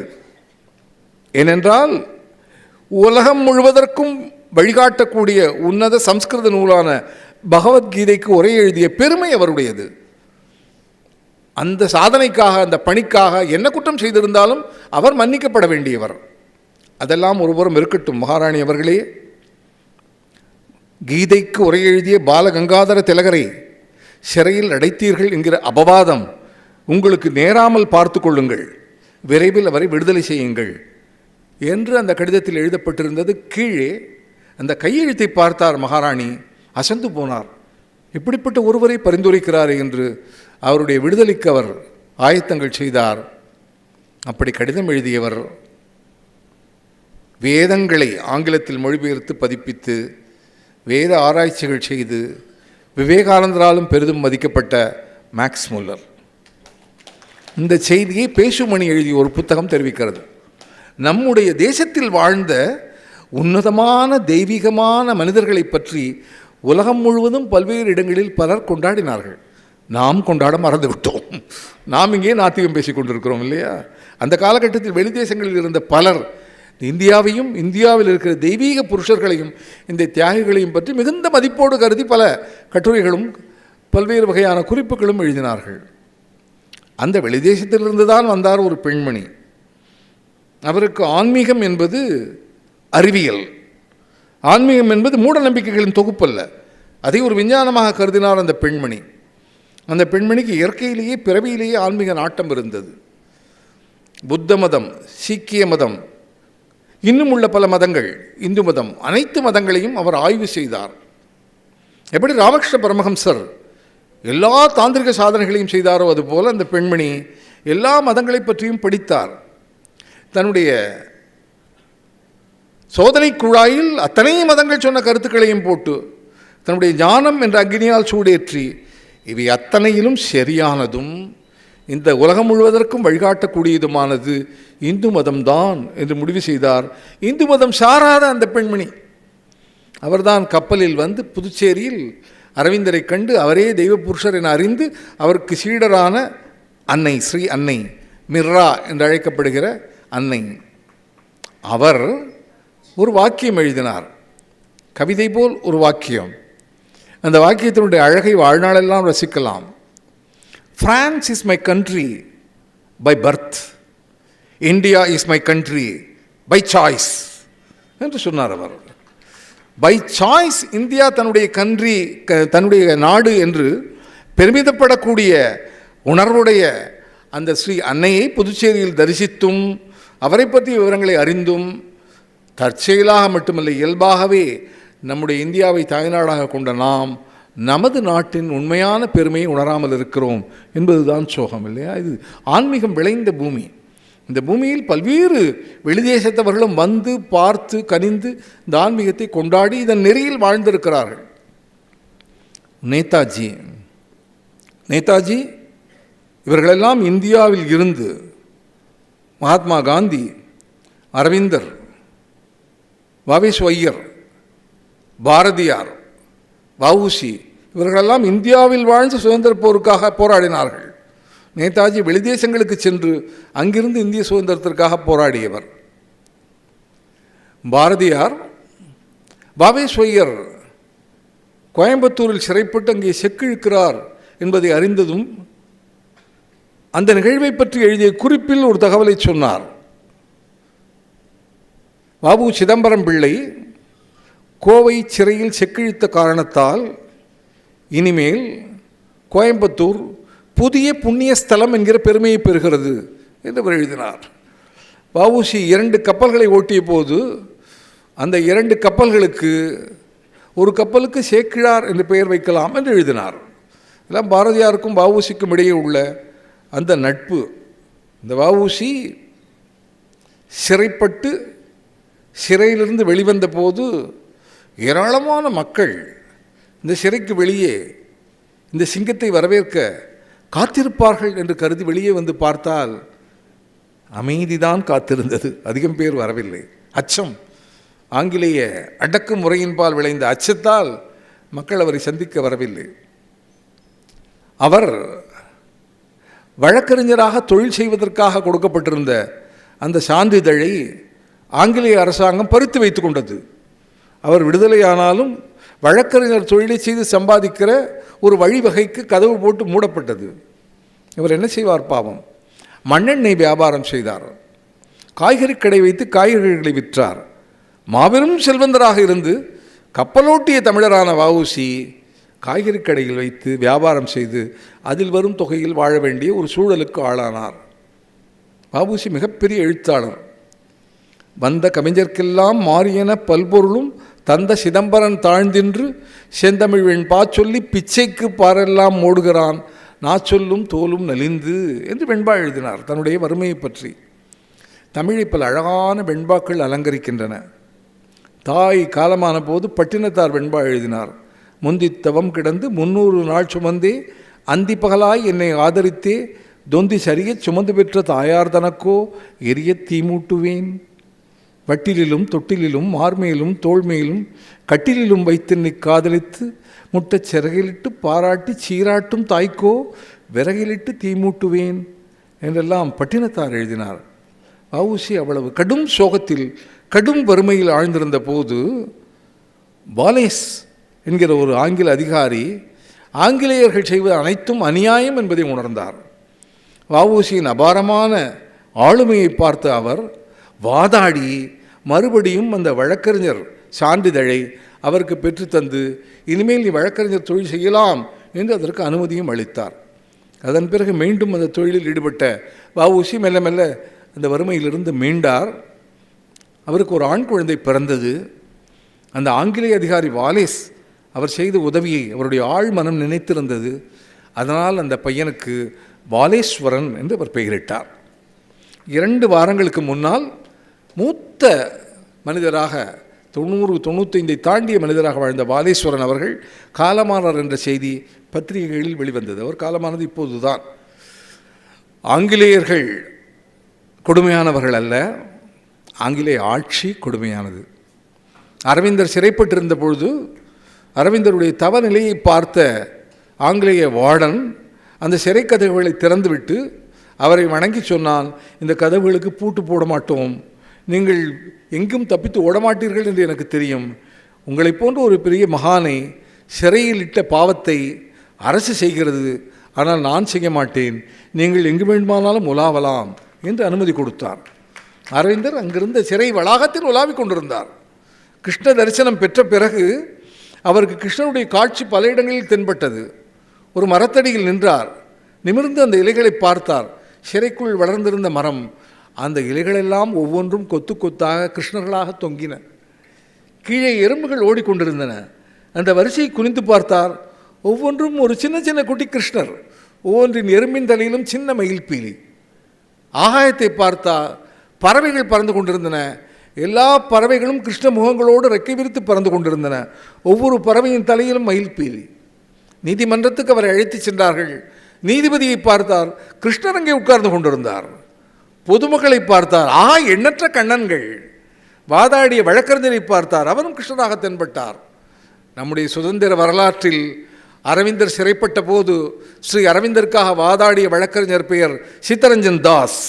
ஏனென்றால் உலகம் முழுவதற்கும் வழிகாட்டக்கூடிய உன்னத சம்ஸ்கிருத நூலான பகவத்கீதைக்கு உரை எழுதிய பெருமை அவருடையது. அந்த சாதனைக்காக, அந்த பணிக்காக என்ன குற்றம் செய்திருந்தாலும் அவர் மன்னிக்கப்பட வேண்டியவர். அதெல்லாம் ஒருபுறம் இருக்கட்டும். மகாராணி அவர்களே, கீதைக்கு உரை எழுதிய பாலகங்காதர திலகரை சிறையில் அடைத்தீர்கள் என்கிற அபவாதம் உங்களுக்கு நேராமல் பார்த்து கொள்ளுங்கள், விரைவில் அவரை விடுதலை செய்யுங்கள் என்று அந்த கடிதத்தில் எழுதப்பட்டிருந்தது. கீழே அந்த கையெழுத்தை பார்த்தார் மகாராணி, அசந்து போனார். இப்படிப்பட்ட ஒருவரை பரிந்துரைக்கிறார் என்று அவருடைய விடுதலைக்கு அவர் ஆயத்தங்கள் செய்தார். அப்படி கடிதம் எழுதியவர் வேதங்களை ஆங்கிலத்தில் மொழிபெயர்த்து பதிப்பித்து வேத ஆராய்ச்சிகள் செய்து விவேகானந்தராலும் பெரிதும் மதிக்கப்பட்ட மேக்ஸ் முல்லர். இந்த செய்தியை பேசுமணி எழுதிய ஒரு புத்தகம் தெரிவிக்கிறது. நம்முடைய தேசத்தில் வாழ்ந்த உன்னதமான தெய்வீகமான மனிதர்களை பற்றி உலகம் முழுவதும் பல்வேறு இடங்களில் பலர் கொண்டாடினார்கள். நாம் கொண்டாட மறந்துவிட்டோம். நாம் இங்கே நாத்திகம் பேசிக் கொண்டிருக்கிறோம் இல்லையா? அந்த காலகட்டத்தில் வெளி தேசங்களில் இருந்த பலர் இந்தியாவையும் இந்தியாவில் இருக்கிற தெய்வீக புருஷர்களையும் இந்த தியாகிகளையும் பற்றி மிகுந்த மதிப்போடு கருதி பல கட்டுரைகளும் பல்வேறு வகையான குறிப்புகளும் எழுதினார்கள். அந்த வெளிதேசத்திலிருந்து தான் வந்தார் ஒரு பெண்மணி. அவருக்கு ஆன்மீகம் என்பது அறிவியல், ஆன்மீகம் என்பது மூட நம்பிக்கைகளின் தொகுப்பல்ல, அதை ஒரு விஞ்ஞானமாக கருதினார் அந்த பெண்மணி. அந்த பெண்மணிக்கு இயற்கையிலேயே பிறவியிலேயே ஆன்மீக நாட்டம் இருந்தது. புத்த மதம், சீக்கிய மதம், இன்னும் உள்ள பல மதங்கள், இந்து மதம், அனைத்து மதங்களையும் அவர் ஆய்வு செய்தார். எப்படி ராமகிருஷ்ண பரமஹம்சர் எல்லா தாந்திரிக சாதனைகளையும் செய்தாரோ அதுபோல் அந்த பெண்மணி எல்லா மதங்களை பற்றியும் படித்தார். தன்னுடைய சோதனை குழாயில் அத்தனை மதங்கள் சொன்ன கருத்துக்களையும் போட்டு தன்னுடைய ஞானம் என்ற அக்னியால் சூடேற்றி இவை அத்தனையிலும் சரியானதும் இந்த உலகம் முழுவதற்கும் வழிகாட்டக்கூடியதுமானது இந்து மதம்தான் என்று முடிவு செய்தார். இந்து மதம் சாராத அந்த பெண்மணி அவர்தான் கப்பலில் வந்து புதுச்சேரியில் அரவிந்தரை கண்டு அவரே தெய்வ புருஷர் என அறிந்து அவருக்கு சீடரான அன்னை, ஸ்ரீ அன்னை மிர்ரா என்று அழைக்கப்படுகிற அன்னை, அவர் ஒரு வாக்கியம் எழுதினார், கவிதை போல் ஒரு வாக்கியம். அந்த வாக்கியத்தினுடைய அழகை வாழ்நாளெல்லாம் ரசிக்கலாம். France is my country by birth, India is my country by choice என்று சொன்னார் அவர். பை சாய்ஸ் இந்தியா தன்னுடைய கண்ட்ரி, தன்னுடைய நாடு என்று பெருமிதப்படக்கூடிய உணர்வுடைய அந்த ஸ்ரீ அன்னையை புதுச்சேரியில் தரிசித்தும் அவரை பற்றிய விவரங்களை அறிந்தும் தற்செயலாக மட்டுமல்ல இயல்பாகவே நம்முடைய இந்தியாவை தாய்நாடாக கொண்ட நாம் நமது நாட்டின் உண்மையான பெருமையை உணராமல் இருக்கிறோம் என்பதுதான் சோகம் இல்லையா? இது ஆன்மீகம் விளைந்த பூமி. இந்த பூமியில் பல்வேறு வெளிதேசத்தவர்களும் வந்து பார்த்து கனிந்து இந்த ஆன்மீகத்தை கொண்டாடி இதன் நெறியில் வாழ்ந்திருக்கிறார்கள். நேதாஜி இவர்களெல்லாம் இந்தியாவில் இருந்து மகாத்மா காந்தி, அரவிந்தர், வாவேஸ்வய்யர், பாரதியார், வஉசி இவர்களெல்லாம் இந்தியாவில் வாழ்ந்து சுதந்திர போருக்காக போராடினார்கள். நேதாஜி வெளிதேசங்களுக்கு சென்று அங்கிருந்து இந்திய சுதந்திரத்திற்காக போராடியவர். பாரதியார், வாவேஸ்வய்யர் கோயம்புத்தூரில் சிறைப்பட்டு அங்கே செக்கிழுக்கிறார் என்பதை அறிந்ததும் அந்த நிகழ்வை பற்றி எழுதிய குறிப்பில் ஒரு தகவலை சொன்னார். வாவு சிதம்பரம் பிள்ளை கோவை சிறையில் செக்கிழித்த காரணத்தால் இனிமேல் கோயம்புத்தூர் புதிய புண்ணிய ஸ்தலம் என்கிற பெருமையை பெறுகிறது என்று அவர் எழுதினார். வஉசி 2 கப்பல்களை ஓட்டிய போது அந்த 2 கப்பல்களுக்கு ஒரு கப்பலுக்கு சேக்கிழார் என்று பெயர் வைக்கலாம் என்று எழுதினார். எல்லாம் பாரதியாருக்கும் வஉசிக்கும் இடையே உள்ள அந்த நட்பு. இந்த வஉசி சிறைப்பட்டு சிறையிலிருந்து வெளிவந்த போது ஏராளமான மக்கள் இந்த சிறைக்கு வெளியே இந்த சிங்கத்தை வரவேற்க காத்திருப்பார்கள் என்று கருதி வெளியே வந்து பார்த்தால் அமைதிதான் காத்திருந்தது. அதிகம் பேர் வரவில்லை. அச்சம், ஆங்கிலேய அடக்குமுறையின்பால் விளைந்த அச்சத்தால் மக்கள் அவரை சந்திக்க வரவில்லை. அவர் வழக்கறிஞராக தொழில் செய்வதற்காக கொடுக்கப்பட்டிருந்த அந்த சான்றிதழை ஆங்கிலேய அரசாங்கம் பறித்து வைத்து கொண்டது. அவர் விடுதலையானாலும் வழக்கறிஞர் தொழிலை செய்து சம்பாதிக்கிற ஒரு வழிவகைக்கு கதவு போட்டு மூடப்பட்டது. இவர் என்ன செய்வார் பாவம்? மண்ணெண்ணெய் வியாபாரம் செய்தார். காய்கறி கடை வைத்து காய்கறிகளை விற்றார். மாபெரும் செல்வந்தராக இருந்து கப்பலோட்டிய தமிழரான வஉசி காய்கறி கடையில் வைத்து வியாபாரம் செய்து அதில் வரும் தொகையில் வாழ வேண்டிய ஒரு சூழலுக்கு ஆளானார். வஉசி மிகப்பெரிய எழுத்தாளர். வந்த கவிஞர்க்கெல்லாம் மாறியன பல்பொருளும் தந்த சிதம்பரன் தாழ்ந்தின்று செந்தமிழ்வெண் பாச்சொல்லி பிச்சைக்கு பாரெல்லாம் ஓடுகிறான் நாச்சொல்லும் தோலும் நலிந்து என்று வெண்பா எழுதினார் தன்னுடைய வறுமையை பற்றி. தமிழை பல அழகான வெண்பாக்கள் அலங்கரிக்கின்றன. தாய் காலமான போது பட்டினத்தார் வெண்பா எழுதினார். முந்தித்தவம் கிடந்து 300 நாள் சுமந்தே அந்தி பகலாய் என்னை ஆதரித்தே தொந்தி சரிய சுமந்து பெற்ற தாயார் தனக்கோ எரிய தீமூட்டுவேன். வட்டிலிலும் தொட்டிலிலும் மார்மேலும் தோள்மேலும் கட்டிலிலும் வைத்து காதலித்து முட்டச் சிறகிலிட்டு பாராட்டி சீராட்டும் தாய்க்கோ விறகிலிட்டு தீமூட்டுவேன் என்றெல்லாம் பட்டினத்தார் எழுதினார். வஉசி அவ்வளவு கடும் சோகத்தில் கடும் வறுமையில் ஆழ்ந்திருந்த போது வாலேஸ் என்கிற ஒரு ஆங்கில அதிகாரி ஆங்கிலேயர்கள் செய்வது அனைத்தும் அநியாயம் என்பதை உணர்ந்தார். வஉசியின் அபாரமான ஆளுமையை பார்த்த அவர் வாதாடி மறுபடியும் அந்த வழக்கறிஞர் சான்றிதழை அவருக்கு பெற்றுத்தந்து இனிமேல் நீ வழக்கறிஞர் தொழில் செய்யலாம் என்று அதற்கு அனுமதியும் அளித்தார். அதன் பிறகு மீண்டும் அந்த தொழிலில் ஈடுபட்ட வஉசி மெல்ல மெல்ல அந்த வறுமையிலிருந்து மீண்டார். அவருக்கு ஒரு ஆண் குழந்தை பிறந்தது. அந்த ஆங்கிலேய அதிகாரி வாலேஸ் அவர் செய்த உதவியை அவருடைய ஆழ் மனம் நினைத்திருந்தது. அதனால் அந்த பையனுக்கு வாலேஸ்வரன் என்று அவர் பெயரிட்டார். 2 வாரங்களுக்கு முன்னால் மூத்த மனிதராக 90-95 தாண்டிய மனிதராக வாழ்ந்த வாலேஸ்வரன் அவர்கள் காலமானார் என்ற செய்தி பத்திரிகைகளில் வெளிவந்தது. அவர் காலமானது இப்போதுதான். ஆங்கிலேயர்கள் கொடுமையானவர்கள் அல்ல, ஆங்கிலேய ஆட்சி கொடுமையானது. அரவிந்தர் சிறைப்பட்டிருந்த பொழுது அரவிந்தருடைய தவ நிலையை பார்த்த ஆங்கிலேய வார்டன் அந்த சிறை கதவுகளை திறந்துவிட்டு அவரை வணங்கி சொன்னான், இந்த கதவுகளுக்கு பூட்டு போட மாட்டோம், நீங்கள் எங்கும் தப்பித்து ஓடமாட்டீர்கள் என்று எனக்கு தெரியும். உங்களை போன்ற ஒரு பெரிய மகானை சிறையில் இட்ட பாவத்தை அரசு செய்கிறது, ஆனால் நான் செய்ய மாட்டேன், நீங்கள் எங்கு வேண்டுமானாலும் உலாவலாம் என்று அனுமதி கொடுத்தார். அரவிந்தர் அங்கிருந்த சிறை வளாகத்தில் உலாவிக் கொண்டிருந்தார். கிருஷ்ண தரிசனம் பெற்ற பிறகு அவருக்கு கிருஷ்ணனுடைய காட்சி பல இடங்களில் தென்பட்டது. ஒரு மரத்தடியில் நின்றார். நிமிர்ந்து அந்த இலைகளை பார்த்தார். சிறைக்குள் வளர்ந்திருந்த மரம் அந்த இலைகளெல்லாம் ஒவ்வொன்றும் கொத்து கொத்தாக கிருஷ்ணர்களாக தொங்கின. கீழே எறும்புகள் ஓடிக்கொண்டிருந்தன. அந்த வரிசையை குனிந்து பார்த்தார். ஒவ்வொன்றும் ஒரு சின்ன சின்ன குட்டி கிருஷ்ணர். ஒவ்வொன்றின் எறும்பின் தலையிலும் சின்ன மயில்பீலி. ஆகாயத்தை பார்த்தால் பறவைகள் பறந்து கொண்டிருந்தன. எல்லா பறவைகளும் கிருஷ்ண முகங்களோடு ரெக்கை விரித்து பறந்து கொண்டிருந்தன. ஒவ்வொரு பறவையின் தலையிலும் மயில்பீலி. நீதிமன்றத்துக்கு அவரை அழைத்து சென்றார்கள். நீதிபதியை பார்த்தார். கிருஷ்ணர் அங்கே உட்கார்ந்து கொண்டிருந்தார். பொதுமக்களை பார்த்தார். எண்ணற்ற கண்ணன்கள். வாதாடிய வழக்கறிஞரை பார்த்தார். அவரும் கிருஷ்ணராக தென்பட்டார். நம்முடைய சுதந்திர வரலாற்றில் அரவிந்தர் சிறைப்பட்ட போது ஸ்ரீ அரவிந்தருக்காக வாதாடிய வழக்கறிஞர் பெயர் சித்தரஞ்சன் தாஸ்.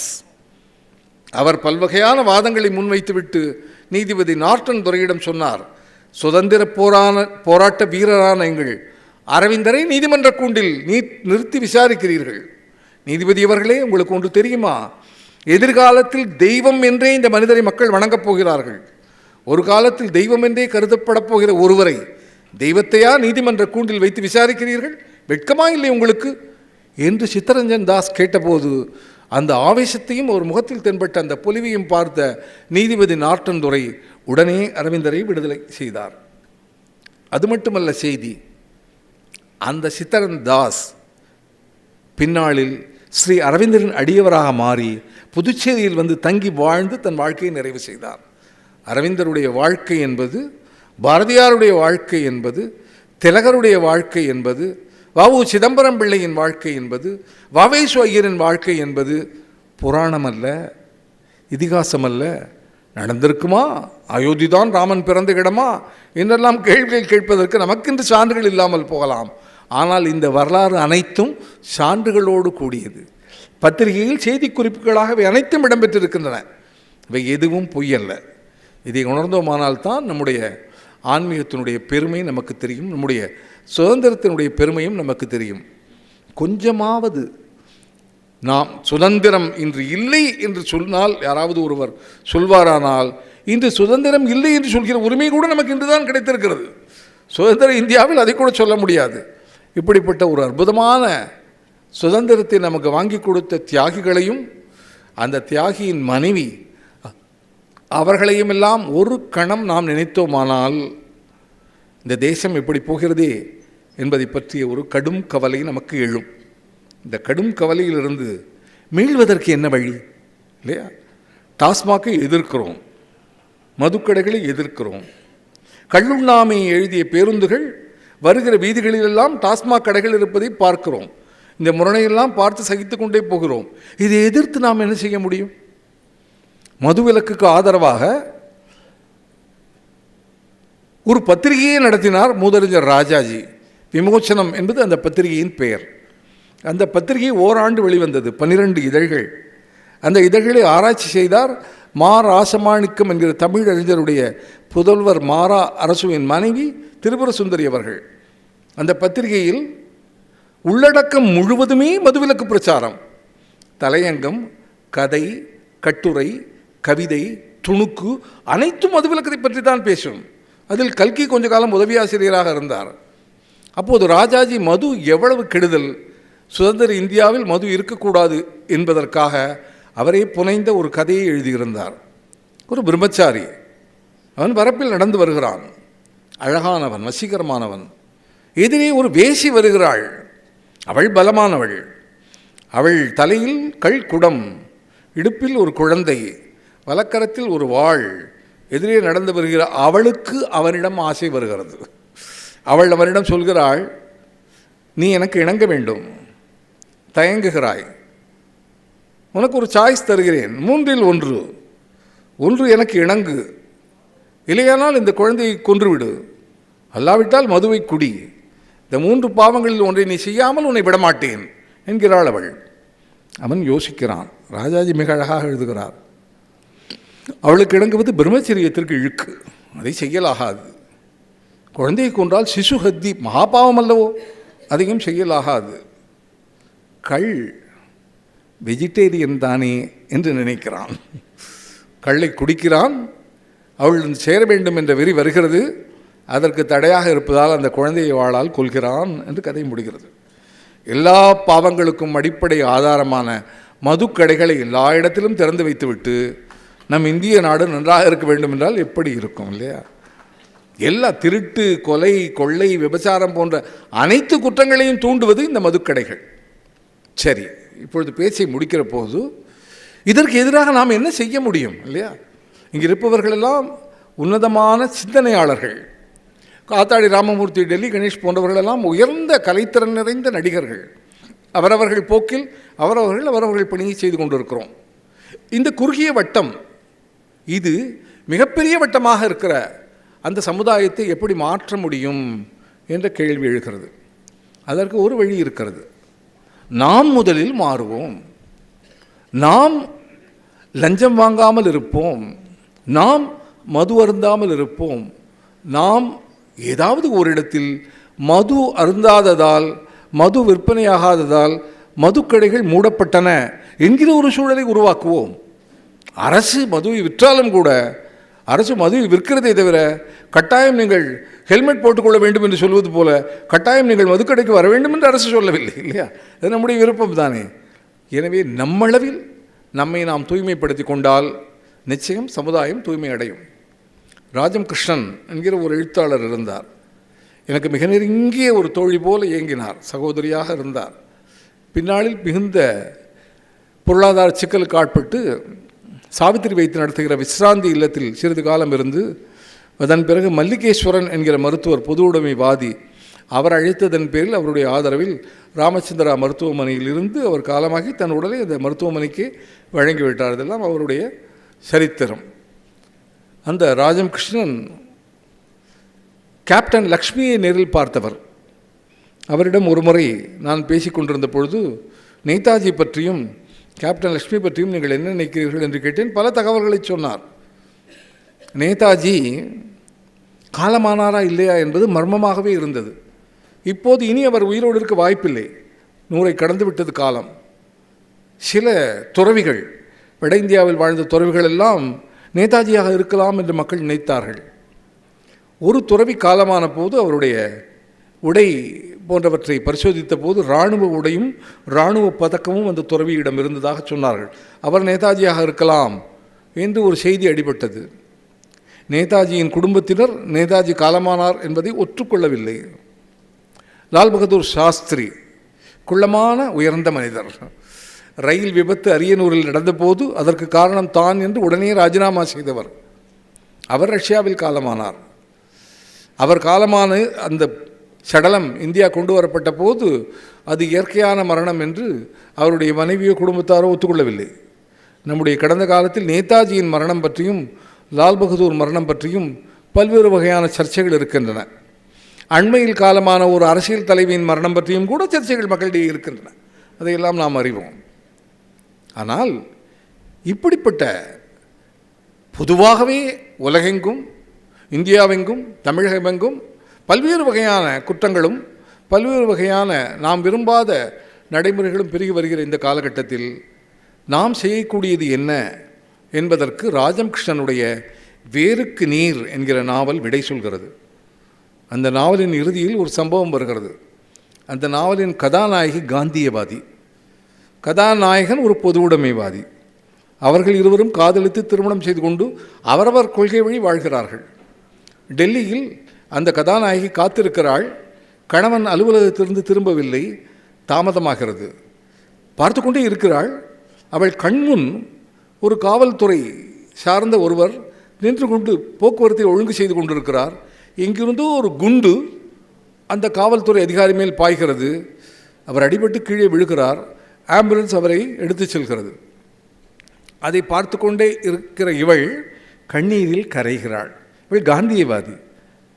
அவர் பல்வகையான வாதங்களை முன்வைத்துவிட்டு நீதிபதி நார்டன் துரையிடம் சொன்னார், சுதந்திர போராட்ட வீரரான எங்கள் அரவிந்தரை நீதிமன்ற கூண்டில் நிறுத்தி விசாரிக்கிறீர்கள். நீதிபதி அவர்களே, உங்களுக்கு ஒன்று தெரியுமா? எதிர்காலத்தில் தெய்வம் என்றே இந்த மனிதரை மக்கள் வணங்கப் போகிறார்கள். ஒரு காலத்தில் தெய்வம் என்றே கருதப்படப் போகிற ஒருவரை தெய்வத்தையா நீதிமன்ற கூண்டில் வைத்து விசாரிக்கிறீர்கள்? வெட்கமா இல்லை உங்களுக்கு என்று சித்தரஞ்சன் தாஸ் கேட்டபோது அந்த ஆவேசத்தையும் ஒரு முகத்தில் தென்பட்ட அந்த பொலிவையும் பார்த்த நீதிபதி நார்டன் துரை உடனே அரவிந்தரை விடுதலை செய்தார். அது மட்டுமல்ல செய்தி, அந்த சித்தரன் தாஸ் பின்னாளில் ஸ்ரீ அரவிந்தரின் அடியவராக மாறி புதுச்சேரியில் வந்து தங்கி வாழ்ந்து தன் வாழ்க்கையை நிறைவு செய்தார். அரவிந்தருடைய வாழ்க்கை என்பது, பாரதியாருடைய வாழ்க்கை என்பது, திலகருடைய வாழ்க்கை என்பது, வ.உ. சிதம்பரம் பிள்ளையின் வாழ்க்கை என்பது, வ.வே.சு. ஐயரின் வாழ்க்கை என்பது புராணம் அல்ல, இதிகாசம் அல்ல. நடந்திருக்குமா? அயோத்திதான் ராமன் பிறந்த இடமா என்றெல்லாம் கேள்விகள் கேட்பதற்கு நமக்கென்று சான்றுகள் இல்லாமல் போகலாம். ஆனால் இந்த வரலாறு அனைத்தும் சான்றுகளோடு கூடியது. பத்திரிகையில் செய்தி குறிப்புகளாக இவை அனைத்தும் இடம்பெற்றிருக்கின்றன. இவை எதுவும் பொய்யல்ல. இதை உணர்ந்தோமானால் தான் நம்முடைய ஆன்மீகத்தினுடைய பெருமை நமக்கு தெரியும், நம்முடைய சுதந்திரத்தினுடைய பெருமையும் நமக்கு தெரியும். கொஞ்சமாவது நாம் சுதந்திரம் இன்று இல்லை என்று சொன்னால், யாராவது ஒருவர் சொல்வாரானால், இன்று சுதந்திரம் இல்லை என்று சொல்கிற உரிமை கூட நமக்கு இன்றுதான் கிடைத்திருக்கிறது. சுதந்திர இந்தியாவில் அதை கூட சொல்ல முடியாது. இப்படிப்பட்ட ஒரு அற்புதமான சுதந்திரத்தை நமக்கு வாங்கி கொடுத்த தியாகிகளையும் அந்த தியாகியின் மனைவி அவர்களையும் எல்லாம் ஒரு கணம் நாம் நினைத்தோமானால் இந்த தேசம் எப்படி போகிறதே என்பதை பற்றிய ஒரு கடும் கவலை நமக்கு எழும். இந்த கடும் கவலையிலிருந்து மீள்வதற்கு என்ன வழி? இல்லையா? டாஸ்மாகை எதிர்க்கிறோம், மதுக்கடைகளை எதிர்க்கிறோம், கள்ளுண்ணாமை எழுதிய பேருந்துகள் வருகிற வீதிகளிலெல்லாம் டாஸ்மாக் கடைகள் இருப்பதை பார்க்கிறோம். இந்த முரணையெல்லாம் பார்த்து சகித்து கொண்டே போகிறோம். இதை எதிர்த்து நாம் என்ன செய்ய முடியும்? மதுவிலக்குக்கு ஆதரவாக ஒரு பத்திரிகையை நடத்தினார் மூதறிஞர் ராஜாஜி. விமோசனம் என்பது அந்த பத்திரிகையின் பெயர். அந்த பத்திரிகை ஓராண்டு வெளிவந்தது, 12 இதழ்கள். அந்த இதழ்களை ஆராய்ச்சி செய்தார் மா ராசமாணிக்கம் என்கிற தமிழ் அறிஞருடைய புதல்வர் மாரா அரசுவின் மனைவி திரிபுர சுந்தரி அவர்கள். அந்த பத்திரிகையில் உள்ளடக்கம் முழுவதுமே மதுவிலக்கு பிரச்சாரம். தலையங்கம், கதை, கட்டுரை, கவிதை, துணுக்கு அனைத்தும் மதுவிலக்கத்தை பற்றி தான் பேசும். அதில் கல்கி கொஞ்ச காலம் உதவி ஆசிரியராக இருந்தார். அப்போது ராஜாஜி மது எவ்வளவு கெடுதல், சுதந்திர இந்தியாவில் மது இருக்கக்கூடாது என்பதற்காக அவரே புனைந்த ஒரு கதையை எழுதியிருந்தார். ஒரு பிரம்மச்சாரி, அவன் வரப்பில் நடந்து வருகிறான். அழகானவன், வசீகரமானவன். எதிரே ஒரு வேசி வருகிறாள். அவள் பலமானவள். அவள் தலையில் கல்குடம், இடுப்பில் ஒரு குழந்தை, வலக்கரத்தில் ஒரு வாள். எதிரே நடந்து வருகிற அவளுக்கு அவனிடம் ஆசை வருகிறது. அவள் அவனிடம் சொல்கிறாள், நீ எனக்கு இணங்க வேண்டும், தயங்குகிறாய், உனக்கு ஒரு சாய்ஸ் தருகிறேன், 3இல் 1 எனக்கு இணங்கு, இல்லையானால் இந்த குழந்தையை கொன்றுவிடு, அல்லாவிட்டால் மதுவை குடி, இந்த 3 பாவங்களில் ஒன்றை நீ செய்யாமல் உன்னை விடமாட்டேன் என்கிறாள் அவள். அவன் யோசிக்கிறான். ராஜாஜி மிக அழகாக எழுதுகிறார், அவளுக்கு இணங்குவது பிரம்மச்சரியத்திற்கு இழுக்கு, அதை செய்யலாகாது. குழந்தையை கொன்றால் சிசு ஹத்தி, மகாபாவம் அல்லவோ, அதையும் செய்யலாகாது. கள் வெஜிடேரியன் தானே என்று நினைக்கிறான். கள்ளை குடிக்கிறான். அவள் சேர வேண்டும் என்ற வெறி வருகிறது. அதற்கு தடையாக இருப்பதால் அந்த குழந்தையை வாளால் கொல்கிறான் என்று கதை முடிகிறது. எல்லா பாவங்களுக்கும் அடிப்படை ஆதாரமான மதுக்கடைகளை எல்லா இடத்திலும் திறந்து வைத்துவிட்டு நம் இந்திய நாடு நன்றாக இருக்க வேண்டும் என்றால் எப்படி இருக்கும் இல்லையா? எல்லா திருட்டு, கொலை, கொள்ளை, விபச்சாரம் போன்ற அனைத்து குற்றங்களையும் தூண்டுவது இந்த மதுக்கடைகள். சரி, இப்பொழுது பேச்சை முடிக்கிற போது இதற்கு எதிராக நாம் என்ன செய்ய முடியும் இல்லையா? இங்கே இருப்பவர்களெல்லாம் உன்னதமான சிந்தனையாளர்கள். காத்தாடி ராமமூர்த்தி, டெல்லி கணேஷ் போன்றவர்களெல்லாம் உயர்ந்த கலைத்திறன் நிறைந்த நடிகர்கள். அவரவர்கள் போக்கில் அவரவர்கள் பணியை செய்து கொண்டிருக்கிறோம். இந்த குறுகிய வட்டம் இது மிகப்பெரிய வட்டமாக இருக்கிற அந்த சமுதாயத்தை எப்படி மாற்ற முடியும் என்ற கேள்வி எழுகிறது. அதற்கு ஒரு வழி இருக்கிறது. நாம் முதலில் மாறுவோம். நாம் லஞ்சம் வாங்காமல் இருப்போம். நாம் மது அருந்தாமல் இருப்போம். நாம் ஏதாவது ஒரு இடத்தில் மது அருந்தாததால், மது விற்பனையாகாததால் மதுக்கடைகள் மூடப்பட்டன என்கிற ஒரு சூழலை உருவாக்குவோம். அரசு மதுவை விற்றாலும் கூட, அரசு மதுவை விற்கிறதே தவிர கட்டாயம் நீங்கள் ஹெல்மெட் போட்டுக்கொள்ள வேண்டும் என்று சொல்வது போல கட்டாயம் நீங்கள் மதுக்கடைக்கு வர வேண்டும் என்று அரசு சொல்லவில்லை இல்லையா? அது நம்முடைய விருப்பம் தானே. எனவே நம்மளவில் நம்மை நாம் தூய்மைப்படுத்தி கொண்டால் நிச்சயம் சமுதாயம் தூய்மை அடையும். ராஜம் கிருஷ்ணன் என்கிற ஒரு எழுத்தாளர் இருந்தார். எனக்கு மிக நெருங்கிய ஒரு தோழி போல இயங்கினார். சகோதரியாக இருந்தார். பின்னாளில் மிகுந்த பொருளாதார சிக்கலுக்கு ஆட்பட்டு சாவித்திரி வைத்து நடத்துகிற விஸ்ராந்தி இல்லத்தில் சிறிது காலம் இருந்து அதன் பிறகு மல்லிகேஸ்வரன் என்கிற மருத்துவர், பொது உடைமைவாதி, அவர் அழைத்ததன் பேரில் அவருடைய ஆதரவில் ராமச்சந்திரா மருத்துவமனையில் இருந்து அவர் காலமாகி தன் உடலை அந்த மருத்துவமனைக்கு வழங்கிவிட்டார். இதெல்லாம் அவருடைய சரித்திரம். அந்த ராஜம் கிருஷ்ணன் கேப்டன் லக்ஷ்மியை நேரில் பார்த்தவர். அவரிடம் ஒரு முறை நான் பேசிக்கொண்டிருந்த பொழுது நேதாஜி பற்றியும் கேப்டன் லக்ஷ்மி பற்றியும் நீங்கள் என்ன நினைக்கிறீர்கள் என்று கேட்டேன். பல தகவல்களை சொன்னார். நேதாஜி காலமானாரா இல்லையா என்பது மர்மமாகவே இருந்தது. இப்போது இனி அவர் உயிரோடு இருக்க வாய்ப்பில்லை. 100 கடந்து விட்டது காலம். சில துறவிகள், வட இந்தியாவில் வாழ்ந்த துறவிகள் எல்லாம் நேதாஜியாக இருக்கலாம் என்று மக்கள் நினைத்தார்கள். ஒரு துறவி காலமான போது அவருடைய உடை போன்றவற்றை பரிசோதித்த போது இராணுவ உடையும் இராணுவ பதக்கமும் அந்த துறவியிடம் இருந்ததாக சொன்னார்கள். அவர் நேதாஜியாக இருக்கலாம் என்று ஒரு செய்தி அடிபட்டது. நேதாஜியின் குடும்பத்தினர் நேதாஜி காலமானார் என்பதை ஒற்றுக்கொள்ளவில்லை. லால் பகதூர் சாஸ்திரி குள்ளமான உயர்ந்த மனிதர். ரயில் விபத்து அரியனூரில் நடந்தபோது அதற்கு காரணம் தான் என்று உடனே ராஜினாமா செய்தவர். அவர் ரஷ்யாவில் காலமானார். அவர் காலமான அந்த சடலம் இந்தியா கொண்டு வரப்பட்ட போது அது இயற்கையான மரணம் என்று அவருடைய மனைவியோ குடும்பத்தாரோ ஒத்துக்கொள்ளவில்லை. நம்முடைய கடந்த காலத்தில் நேதாஜியின் மரணம் பற்றியும் லால் பகதூர் மரணம் பற்றியும் பல்வேறு வகையான சர்ச்சைகள் இருக்கின்றன. அண்மையில் காலமான ஒரு அரசியல் தலைவியின் மரணம் பற்றியும் கூட சர்ச்சைகள் மக்களிடையே இருக்கின்றன. அதையெல்லாம் நாம் அறிவோம். ஆனால் இப்படிப்பட்ட பொதுவாகவே உலகெங்கும், இந்தியாவெங்கும், தமிழகமெங்கும் பல்வேறு வகையான குற்றங்களும் பல்வேறு வகையான நாம் விரும்பாத நடைமுறைகளும் பெருகி வருகிற இந்த காலகட்டத்தில் நாம் செய்யக்கூடியது என்ன என்பதற்கு ராஜம் கிருஷ்ணனுடைய வேருக்கு நீர் என்கிற நாவல் விடை சொல்கிறது. அந்த நாவலின் இறுதியில் ஒரு சம்பவம் வருகிறது. அந்த நாவலின் கதாநாயகி காந்தியவாதி, கதாநாயகன் ஒரு பொது உடைமைவாதி. அவர்கள் இருவரும் காதலித்து திருமணம் செய்து கொண்டு அவரவர் கொள்கை வழி வாழ்கிறார்கள். டெல்லியில் அந்த கதாநாயகி காத்திருக்கிறாள். கணவன் அலுவலகத்திலிருந்து திரும்பவில்லை. தாமதமாகிறது. பார்த்து கொண்டே இருக்கிறாள். அவள் கண்முன் ஒரு காவல்துறை சார்ந்த ஒருவர் நின்று கொண்டு போக்குவரத்தை ஒழுங்கு செய்து கொண்டிருக்கிறார். எங்கிருந்தோ ஒரு குண்டு அந்த காவல்துறை அதிகாரி மேல் பாய்கிறது. அவர் அடிபட்டு கீழே விழுகிறார். ஆம்புலன்ஸ் அவரை எடுத்து செல்கிறது. அதை பார்த்து கொண்டே இருக்கிற இவள் கண்ணீரில் கரைகிறாள். இவள் காந்தியவாதி,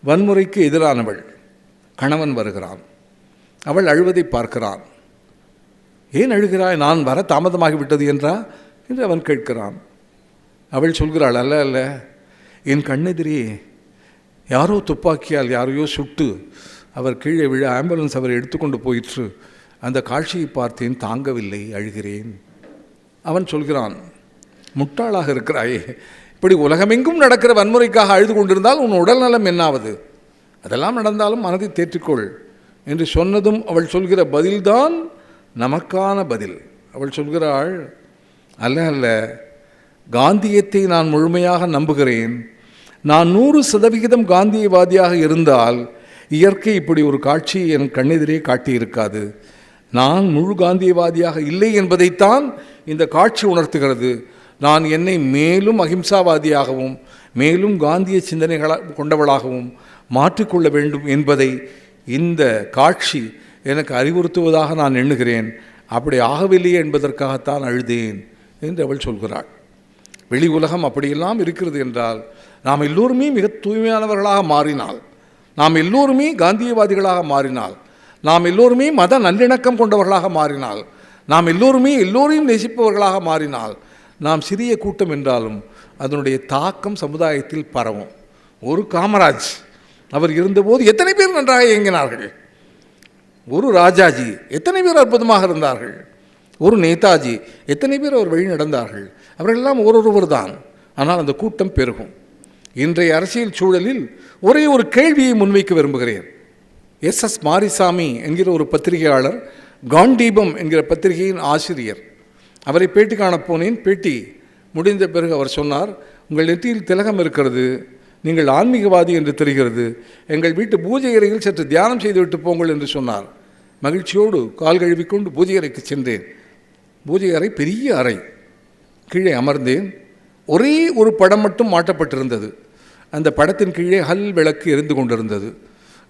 வன்முறைக்கு எதிரானவள். கணவன் வருகிறான். அவள் அழுவதை பார்க்கிறான். ஏன் அழுகிறாய்? நான் வர தாமதமாகிவிட்டது என்றா என்று அவன் கேட்கிறான். அவள் சொல்கிறாள், அல்ல அல்ல, என் கண்ணெதிரே யாரோ துப்பாக்கியால் யாரையோ சுட்டு அவர் கீழே விழ ஆம்புலன்ஸ் அவரை எடுத்துக்கொண்டு போயிற்று. அந்த காட்சியை பார்த்தேன், தாங்கவில்லை, அழுகிறேன். அவன் சொல்கிறான், முட்டாளாக இருக்கிறாயே, இப்படி உலகமெங்கும் நடக்கிற வன்முறைக்காக அழுது கொண்டிருந்தால் உன் உடல் நலம் என்னாவது? அதெல்லாம் நடந்தாலும் மனதை தேற்றிக்கொள் என்று சொன்னதும் அவள் சொல்கிற பதில்தான் நமக்கான பதில். அவள் சொல்கிறாள், அல்ல அல்ல, காந்தியத்தை நான் முழுமையாக நம்புகிறேன். நான் 100% காந்தியவாதியாக இருந்தால் இயற்கை இப்படி ஒரு காட்சி என் கண்ணெதிரே காட்டியிருக்காது. நான் முழு காந்தியவாதியாக இல்லை என்பதைத்தான் இந்த காட்சி உணர்த்துகிறது. நான் என்னை மேலும் அகிம்சாவாதியாகவும் மேலும் காந்திய கொண்டவளாகவும் மாற்றிக்கொள்ள வேண்டும் என்பதை இந்த காட்சி எனக்கு அறிவுறுத்துவதாக நான் எண்ணுகிறேன். அப்படி ஆகவில்லையே என்பதற்காகத்தான் அழுதேன் என்று அவள் சொல்கிறாள். வெளி உலகம் அப்படியெல்லாம் இருக்கிறது என்றால் நாம் எல்லோருமே மிக தூய்மையானவர்களாக மாறினால், நாம் எல்லோருமே காந்தியவாதிகளாக மாறினால், நாம் எல்லோருமே மத நல்லிணக்கம் கொண்டவர்களாக மாறினால், நாம் எல்லோருமே எல்லோரையும் நேசிப்பவர்களாக மாறினால், நாம் சிறிய கூட்டம் என்றாலும் அதனுடைய தாக்கம் சமுதாயத்தில் பரவும். ஒரு காமராஜ் அவர் இருந்தபோது எத்தனை பேர் நன்றாக இயங்கினார்கள். ஒரு ராஜாஜி எத்தனை பேர் அற்புதமாக இருந்தார்கள். ஒரு நேதாஜி எத்தனை பேர் அவர் வழி நடந்தார்கள். அவர்களெல்லாம் ஒருவர் தான். ஆனால் அந்த கூட்டம் பெருகும். இன்றைய அரசியல் சூழலில் ஒரே ஒரு கேள்வியை முன்வைக்க விரும்புகிறேன். எஸ் மாரிசாமி என்கிற ஒரு பத்திரிகையாளர், காண்டீபம் என்கிற பத்திரிகையின் ஆசிரியர், அவரை பேட்டி காணப்போனேன். பேட்டி முடிந்த பிறகு அவர் சொன்னார், உங்கள் நெற்றியில் திலகம் இருக்கிறது, நீங்கள் ஆன்மீகவாதி என்று தெரிகிறது, எங்கள் வீட்டு பூஜை அறையில் சற்று தியானம் செய்துவிட்டு போங்கள் என்று சொன்னார். மகிழ்ச்சியோடு கால் கழுவிக்கொண்டு பூஜை அறைக்கு சென்றேன். பூஜை அறை பெரிய அறை. கீழே அமர்ந்தேன். ஒரே ஒரு படம் மட்டும் மாட்டப்பட்டிருந்தது. அந்த படத்தின் கீழே ஹல் விளக்கு எரிந்து கொண்டிருந்தது.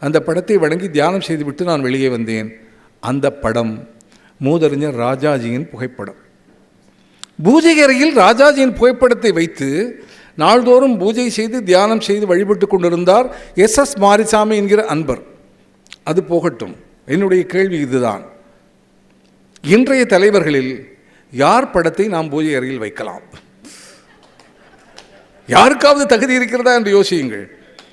அந்த படத்தை வணங்கி தியானம் செய்துவிட்டு நான் வெளியே வந்தேன். அந்த படம் மூதறிஞர் ராஜாஜியின் புகைப்படம். பூஜை அறையில் ராஜாஜியின் புகைப்படத்தை வைத்து நாள்தோறும் பூஜை செய்து தியானம் செய்து வழிபட்டு கொண்டிருந்தார் எஸ் மாரிசாமி என்கிற அன்பர். அது போகட்டும். என்னுடைய கேள்வி இதுதான், இன்றைய தலைவர்களில் யார் படத்தை நாம் பூஜை அறையில் வைக்கலாம்? யாருக்காவது தகுதி இருக்கிறதா என்று யோசியுங்கள்.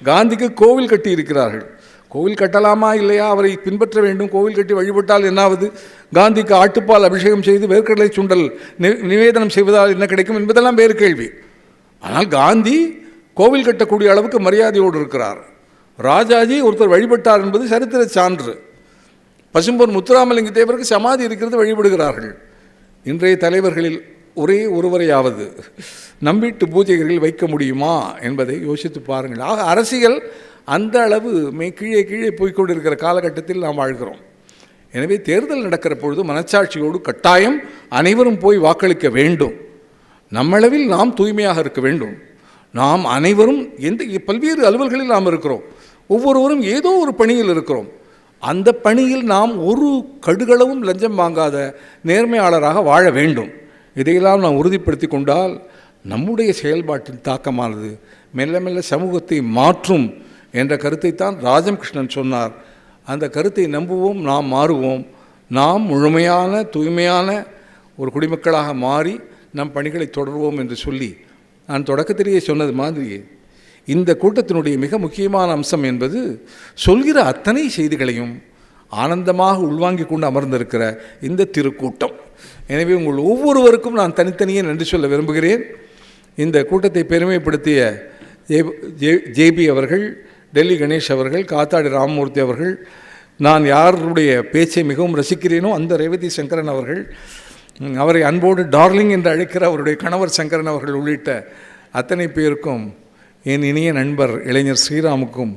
காந்திக்கு கோவில் கட்டி இருக்கிறார்கள். கோவில் கட்டலாமா இல்லையா, அவரை பின்பற்ற வேண்டும். கோவில் கட்டி வழிபட்டால் என்னாவது? காந்திக்கு ஆட்டுப்பால் அபிஷேகம் செய்து வேர்க்கடலை சுண்டல் நிவேதனம் செய்வதால் என்ன கிடைக்கும் என்பதெல்லாம் வேறு கேள்வி. ஆனால் காந்தி கோவில் கட்டக்கூடிய அளவுக்கு மரியாதையோடு இருக்கிறார். ராஜாஜி ஒருத்தர் வழிபட்டார் என்பது சரித்திர சான்று. பசும்பொன் முத்துராமலிங்க தேவருக்கு சமாதி இருக்கிறது, வழிபடுகிறார்கள். இன்றைய தலைவர்களில் ஒரே ஒருவரையாவது நம்பிட்டு பூஜைகளில் வைக்க முடியுமா என்பதை யோசித்து பாருங்கள். ஆக அரசியல் அந்த அளவு கீழே கீழே போய்கொண்டிருக்கிற காலகட்டத்தில் நாம் வாழ்கிறோம். எனவே தேர்தல் நடக்கிற பொழுது மனச்சாட்சியோடு கட்டாயம் அனைவரும் போய் வாக்களிக்க வேண்டும். நம்மளவில் நாம் தூய்மையாக இருக்க வேண்டும். நாம் அனைவரும் பல்வேறு அலுவல்களில் நாம் இருக்கிறோம். ஒவ்வொருவரும் ஏதோ ஒரு பணியில் இருக்கிறோம். அந்த பணியில் நாம் ஒரு கடுகளவும் லஞ்சம் வாங்காத நேர்மையாளராக வாழ வேண்டும். இதையெல்லாம் நாம் உறுதிப்படுத்தி கொண்டால் நம்முடைய செயல்பாட்டின் தாக்கமானது மெல்ல மெல்ல சமூகத்தை மாற்றும் என்ற கருத்தைத்தான் ராஜம் கிருஷ்ணன் சொன்னார். அந்த கருத்தை நம்புவோம், நாம் மாறுவோம். நாம் முழுமையான தூய்மையான ஒரு குடிமக்களாக மாறி நம் பணிகளை தொடர்வோம் என்று சொல்லி, நான் தொடக்கத்திலேயே சொன்னது மாதிரி இந்த கூட்டத்தினுடைய மிக முக்கியமான அம்சம் என்பது சொல்கிற அத்தனை செய்திகளையும் ஆனந்தமாக உள்வாங்கிக் கொண்டு அமர்ந்திருக்கிற இந்த திருக்கூட்டம். எனவே உங்கள் ஒவ்வொருவருக்கும் நான் தனித்தனியே நன்றி சொல்ல விரும்புகிறேன். இந்த கூட்டத்தை பெருமைப்படுத்திய ஜேபி அவர்கள், டெல்லி கணேஷ் அவர்கள், காத்தாடி ராமமூர்த்தி அவர்கள், நான் யாருடைய பேச்சை மிகவும் ரசிக்கிறேனோ அந்த ரேவதி சங்கரன் அவர்கள், அவரை அன்போடு டார்லிங் என்று அழைக்கிற அவருடைய கணவர் சங்கரன் அவர்கள் உள்ளிட்ட அத்தனை பேருக்கும், என் இனிய நண்பர் இளைஞர் ஸ்ரீராமுக்கும்,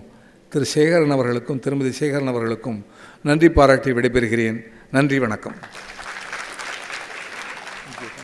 திரு சேகரன் அவர்களுக்கும் திருமதி சேகரன் அவர்களுக்கும் நன்றி பாராட்டி விடைபெறுகிறேன். நன்றி, வணக்கம்.